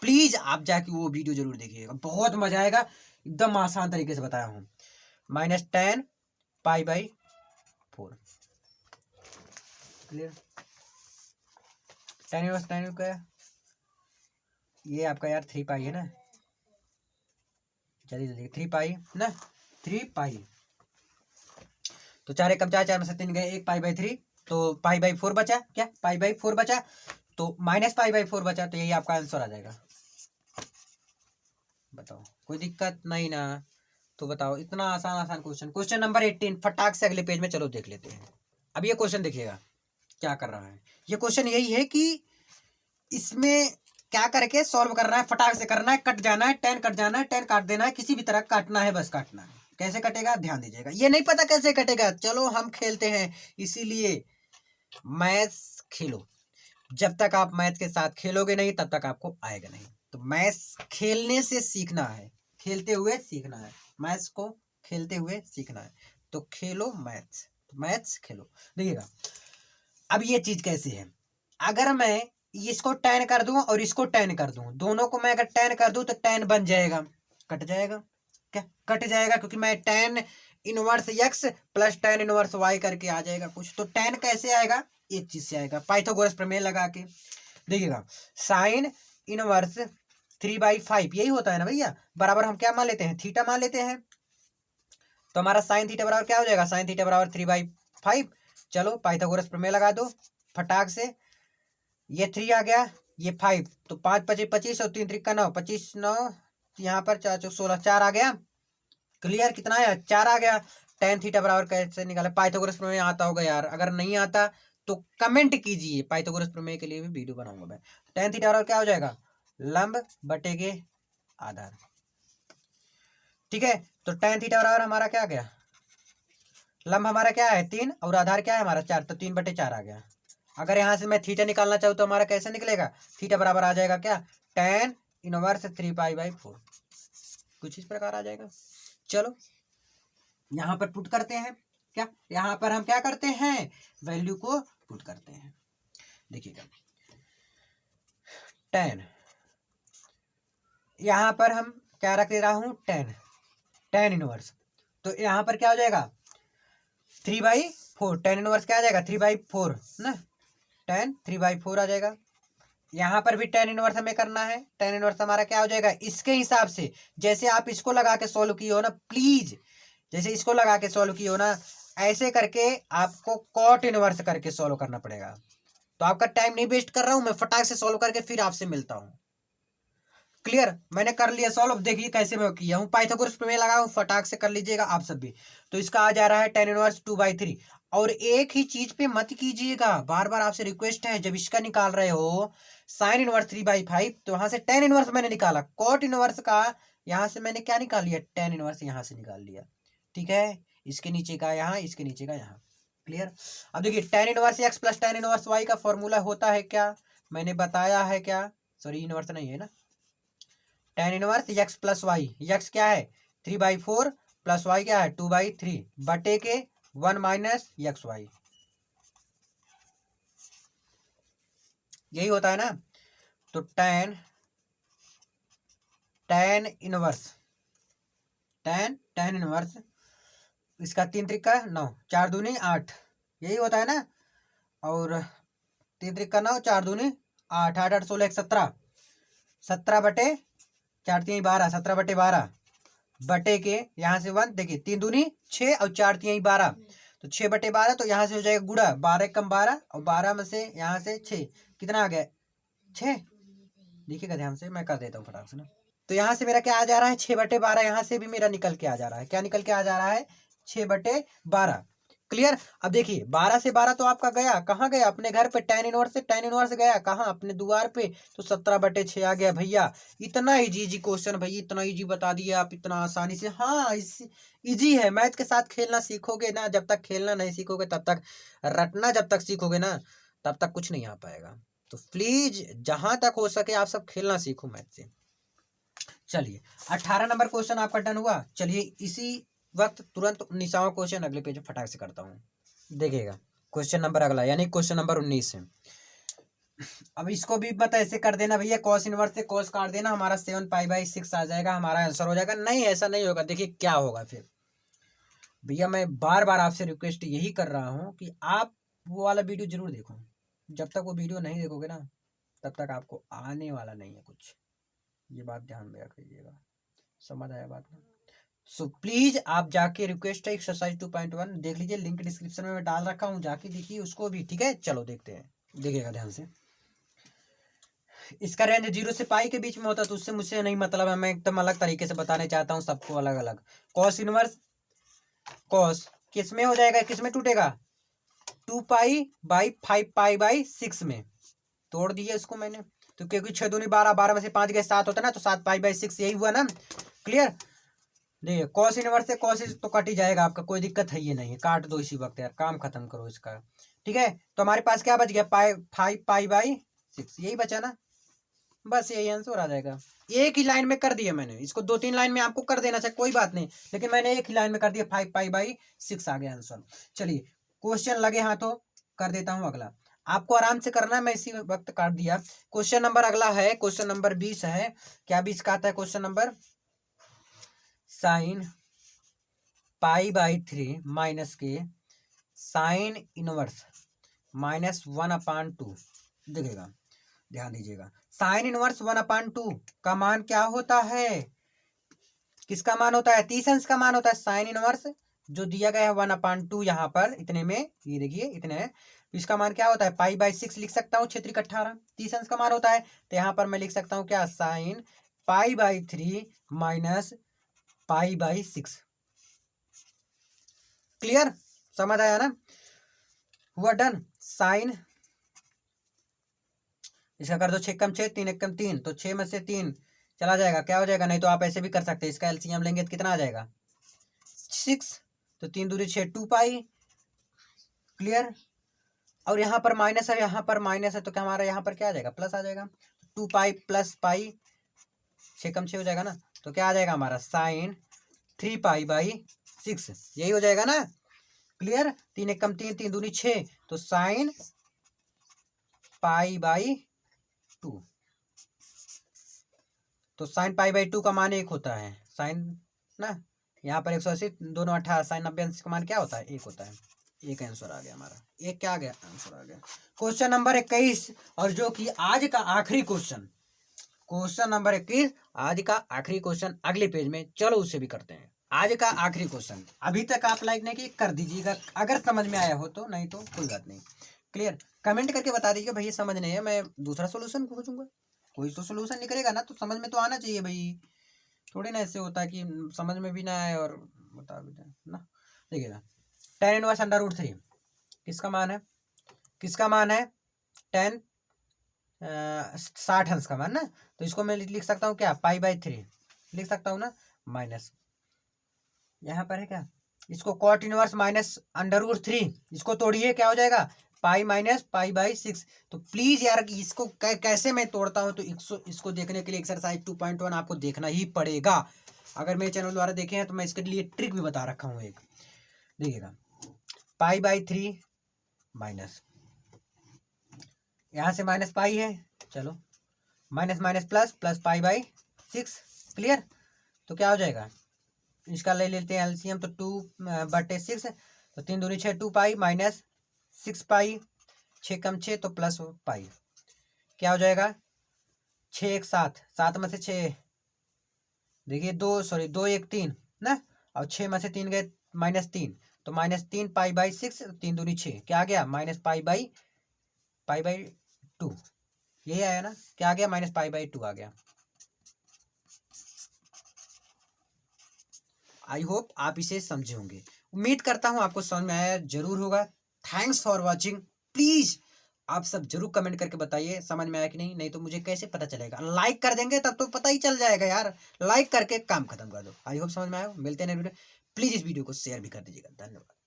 प्लीज आप जाके वो वीडियो जरूर देखिएगा, बहुत मजा आएगा। एकदम आसान तरीके से बताया हूं। -tan π/4। क्लियर। tan इनवर्स क्या है, ये आपका यार 3π है ना, जल्दी जल्दी 3π ना, 3π। तो 4 एकम 4, 4 में से 3 गए, 1π/3, तो π/4 बचा, क्या π/4 बचा, तो -π/4 बचा, तो यही आपका आंसर आ जाएगा। बताओ कोई दिक्कत नहीं ना। तो बताओ, इतना आसान आसान क्वेश्चन। क्वेश्चन नंबर 18 फटाक से अगले पेज में चलो देख लेते हैं। अब ये क्वेश्चन देखिएगा क्या कर रहा है। ये क्वेश्चन यही है कि इसमें क्या करके सॉल्व करना है, फटाक से करना है, कट जाना है, tan कट जाना है, tan काट देना है, किसी भी तरह काटना है, बस काटना है। कैसे कटेगा ध्यान दीजिएगा, ये नहीं पता कैसे कटेगा, चलो हम खेलते हैं। इसीलिए मैथ्स खेलो, जब तक आप मैथ के साथ खेलोगे नहीं तब तक आपको आएगा नहीं। तो मैथ्स खेलने से सीखना है, खेलते हुए सीखना है, मैथ्स को खेलते हुए सीखना है। तो खेलो मैथ्स, मैथ्स खेलो। देखिएगा अब ये चीज कैसी है, अगर मैं इसको tan कर दूं और इसको tan कर दूं, दोनों को मैं अगर tan कर दूं तो tan बन जाएगा, कट जाएगा, क्या कट जाएगा, क्योंकि मैं tan inverse x plus tan inverse y करके आ जाएगा कुछ। तो tan कैसे आएगा, एक चीज से आएगा, पाइथागोरस प्रमेय लगा के। देखिएगा sin इनवर्स 3/5 यही होता है ना भैया, बराबर हम क्या मान लेते हैं, थीटा मान लेते हैं। तो हमारा sin थीटा बराबर क्या हो जाएगा, sin थीटा बराबर 3/5। चलो पाइथागोरस प्रमेय लगा दो फटाक से। ये 3 आ गया, ये 5, तो 5 × 5 = 25 और 3 × 3 = 9, 25 9 यहाँ पर 4 × 16 4 आ गया। क्लियर। कितना आया, 4 आ गया। tan थीटा बराबर कैसे निकाले, पाइथागोरस प्रमेय आता होगा यार, अगर नहीं आता तो कमेंट कीजिए, पाइथागोरस प्रमेय के लिए भी वीडियो बनाऊंगा मैं। tan थीटा बराबर क्या हो जाएगा, लंब बटे के आधार। ठीक है, तो tan थीटा बराबर हमारा क्या आ गया, लंब हमारा क्या है 3 और आधार क्या है हमारा 4, तो 3/4 आ गया। अगर यहाँ से मैं थीटा निकालना चाहूँ तो हमारा कैसे निकलेगा, थीटा बराबर आ जाएगा क्या, tan इनवर्स 3π/4, कुछ इस प्रकार आ जाएगा। चलो यहाँ पर पुट करते हैं, क्या यहाँ पर हम क्या करते हैं, वैल्यू को पुट करते हैं। देखिएगा tan, यहाँ पर हम क्या रख दे रहा हूँ, tan इनवर्स, तो यहाँ पर क्या हो जाएगा 3/4, tan इनवर्स क्या आ जाएगा 3/4 ना, tan 3/4 आ जाएगा। यहाँ पर भी tan इनवर्स हमें करना है, tan इनवर्स हमारा क्या हो जाएगा, इसके हिसाब से जैसे आप इसको लगा के सॉल्व किए हो ना, प्लीज जैसे इसको लगा के सॉल्व किए हो ना, ऐसे करके आपको cot इनवर्स करके सॉल्व करना पड़ेगा। तो आपका टाइम नहीं वेस्ट कर रहा हूं मैं, फटाक से सॉल्व करके फिर आपसे मिलता हूं। क्लियर, मैंने कर लिया सॉल्व, अब देखिए कैसे मैं किया हूँ, पाइथागोरस प्रमेय लगाऊं, फटाक से कर लीजिएगा आप सब भी। तो इसका आ जा रहा है tan इनवर्स 2/3। और एक ही चीज पे मत कीजिएगा, बार बार आपसे रिक्वेस्ट है, जब इसका निकाल रहे हो sin इनवर्स 3/5, तो वहां से tan इनवर्स मैंने निकाला, cot इनवर्स का यहाँ से मैंने क्या निकाल लिया, tan इनवर्स यहाँ से निकाल लिया। ठीक है, इसके नीचे का यहाँ, इसके नीचे का यहाँ। क्लियर। अब देखिए tan inverse x plus tan inverse y का फॉर्मूला होता है क्या, मैंने बताया है क्या, सॉरी इनवर्स नहीं है ना, tan inverse x plus y, x क्या है 3/4 प्लस y क्या है 2/3 बटे के 1 - xy, यही होता है ना। तो tan इनवर्स tan इनवर्स, इसका 3 त्रिका 9, 4 दूनी 8, यही होता है ना। और 3 त्रिका 9, 4 दूनी 8, 8 8 16 17, 17 बटे 4 3 12, 17/12 बटे के यहाँ से 1, देखिए 3 दूनी 6 और 4 3 12, तो 6/12, तो यहाँ से हो जाएगा गुड़ा, 12 कम 12 और 12 में से यहाँ से 6, कितना आ गया 6, देखिएगा ध्यान से, मैं कर देता हूँ फटाक से ना। तो यहाँ से मेरा क्या आ जा रहा है 6/12, यहाँ से भी मेरा निकल के आ जा रहा है, क्या निकल के आ जा रहा है 6/12। क्लियर। अब देखिए 12 से 12 तो आपका गया, कहाँ गया, अपने घर पे tan इनवर्स से tan इनवर्स गया कहाँ, अपने द्वार पे, तो 17/6 आ गया भैया। इतना इजी क्वेश्चन भैया, इतना इजी बता दिए आप इतना आसानी से। हाँ इजी है, मैथ के साथ खेलना सीखोगे ना, जब तक खेलना नहीं सीखोगे तब तक, रटना जब तक सीखोगे ना तब तक कुछ नहीं आ पाएगा। तो प्लीज जहां तक हो सके आप सब खेलना सीखो मैथ से। चलिए 18 नंबर क्वेश्चन आपका डन हुआ। चलिए इसी वक्त तुरंत 19वां क्वेश्चन अगले पेज में फटाक से करता हूँ। देखिएगा क्वेश्चन नंबर अगला, यानी क्वेश्चन नंबर 19 है। अब इसको भी पता ऐसे कर देना भैया, कॉस इनवर्स से कॉस काट देना, हमारा 7π/6 आ जाएगा, हमारा आंसर हो जाएगा। नहीं ऐसा नहीं होगा। देखिए क्या होगा फिर भैया, मैं बार बार आपसे रिक्वेस्ट यही कर रहा हूँ कि आप वो वाला वीडियो जरूर देखो। जब तक वो वीडियो नहीं देखोगे ना तब तक आपको आने वाला नहीं है कुछ, ये बात ध्यान में रखिएगा। समझ आया बात ना। सो प्लीज आप जाके, रिक्वेस्ट है, एक्सरसाइज 2.1 देख लीजिए, लिंक डिस्क्रिप्शन में मैं डाल रखा हूँ, जाके देखिए उसको भी। ठीक है चलो देखते हैं, देखिएगा ध्यान से। इसका रेंज 0 से पाई के बीच में होता है, तो उससे मुझसे नहीं मतलब है, मैं एकदम अलग तरीके से बताने चाहता हूँ सबको अलग अलग। कॉस इनवर्स कॉस किस में हो जाएगा, किस में टूटेगा, 2π/5π/6 में तोड़ दिया इसको मैंने। तो क्योंकि 6 दूनी 12, 12 में से 5 गए 7 होता है ना, तो 7π/6 यही हुआ ना। क्लियर। देखिए कॉस इनवर्स से कॉस तो कट ही जाएगा आपका, कोई दिक्कत है ये नहीं है, काट दो इसी वक्त यार, काम खत्म करो इसका। ठीक है तो हमारे पास क्या बच गया, 5π/6 यही बचा ना, बस यही आंसर आ जाएगा। एक ही लाइन में कर दिया मैंने इसको, 2-3 लाइन में आपको कर देना चाहिए कोई बात नहीं, लेकिन मैंने एक ही लाइन में कर दिया, 5π/6 आ गया आंसर। चलिए क्वेश्चन लगे हाथों कर देता हूं अगला, आपको आराम से करना है, मैं इसी वक्त काट दिया। क्वेश्चन नंबर अगला है, क्वेश्चन नंबर 20 है। क्या 20 का आता है क्वेश्चन नंबर, sin π/3 माइनस के साइन इनवर्स -1/2। देखिएगा ध्यान दीजिएगा, साइन इनवर्स 1/2 का मान क्या होता है, किसका मान होता है, 30 अंश का मान होता है। साइन इनवर्स जो दिया गया है 1/2 यहाँ पर इतने में, ये देखिए इतने है, इसका मान क्या होता है, π/6 लिख सकता हूँ, 6×3 = 18, 30 अंश का मान होता है। तो यहाँ पर मैं लिख सकता हूँ क्या, साइन π/3 माइनस π/6। क्लियर, समझ आया ना, हुआ डन। साइन इसका कर दो 6 × 6 3 × 3, तो 6 में से 3 चला जाएगा, क्या हो जाएगा, नहीं तो आप ऐसे भी कर सकते हैं, इसका एलसीएम लेंगे तो कितना आ जाएगा 6, तो 3 दूनी 6 2π। क्लियर। और यहाँ पर माइनस है, यहाँ पर माइनस है, तो क्या हमारा यहाँ पर क्या आ जाएगा, प्लस आ जाएगा, 2π + π, 6 × 6 हो जाएगा ना, तो क्या आ जाएगा हमारा साइन 3π/6, यही हो जाएगा ना। क्लियर। 3 × 3 3 दूनी 6, तो साइन π/2, तो साइन π/2 का मान 1 होता है, साइन ना, यहाँ पर 180 दोनों 18, साइन 90 अंश का मान क्या होता है, 1 होता है। एक आंसर आ गया हमारा, एक क्या आ गया, आंसर आ गया। क्वेश्चन नंबर 21, और जो कि आज का आखिरी क्वेश्चन, क्वेश्चन नंबर 21 आज का आखिरी क्वेश्चन, अगले पेज में चलो उससे भी करते हैं। आज का आखिरी क्वेश्चन, अभी तक आप लाइक नहीं किए कर दीजिएगा, अगर समझ में आया हो तो, नहीं तो कोई बात नहीं। क्लियर, कमेंट करके बता दीजिएगा भैया समझ नहीं है, मैं दूसरा सोल्यूशन खोजूंगा, कोई तो सोल्यूशन निकलेगा ना, तो समझ में तो आना चाहिए भाई, थोड़ी ना ऐसे होता है कि समझ में भी ना आए और बता भी दें ना। देखिएगा tan इनवर्स √3 किसका मान है, किसका मान है, 60 अंश का मान ना, तो इसको मैं लिख सकता हूँ क्या, π/3 लिख सकता हूँ ना, माइनस यहाँ पर है क्या, इसको cot इनवर्स -√3, इसको तोड़िए क्या हो जाएगा, पाई माइनस π/6। तो प्लीज यार इसको कैसे मैं तोड़ता हूँ, तो इसको देखने के लिए एक्सरसाइज 2.1 आपको देखना ही पड़ेगा। अगर मेरे चैनल द्वारा देखे हैं तो मैं इसके लिए ट्रिक भी बता रखा हूँ एक, देखिएगा π/3 माइनस, यहाँ से माइनस पाई है, चलो minus minus plus, plus π/6। Clear, तो क्या हो जाएगा, इसका ले लेते हैं एलसीएम, तो 2/6, तो 3 दूनी 6 2π माइनस 6π, 6 × 6 तो प्लस π, क्या हो जाएगा 6 1 7, 7 में से 6 देखिए 2 1 3 ना, और 6 में से 3 गए -3, तो -3 π/6, 3 दूनी 6, क्या आ गया -π/2, यही आया ना, क्या आ गया -π/2 आ गया। आई होप आप इसे समझे होंगे, उम्मीद करता हूँ आपको समझ में आया जरूर होगा। Thanks for watching. प्लीज आप सब जरूर कमेंट करके बताइए समझ में आया कि नहीं, नहीं तो मुझे कैसे पता चलेगा। लाइक कर देंगे तब तो पता ही चल जाएगा यार। लाइक करके काम खत्म कर दो। आई होप समझ में आया। मिलते हैं नेक्स्ट वीडियो। प्लीज इस वीडियो को शेयर भी कर दीजिएगा। धन्यवाद।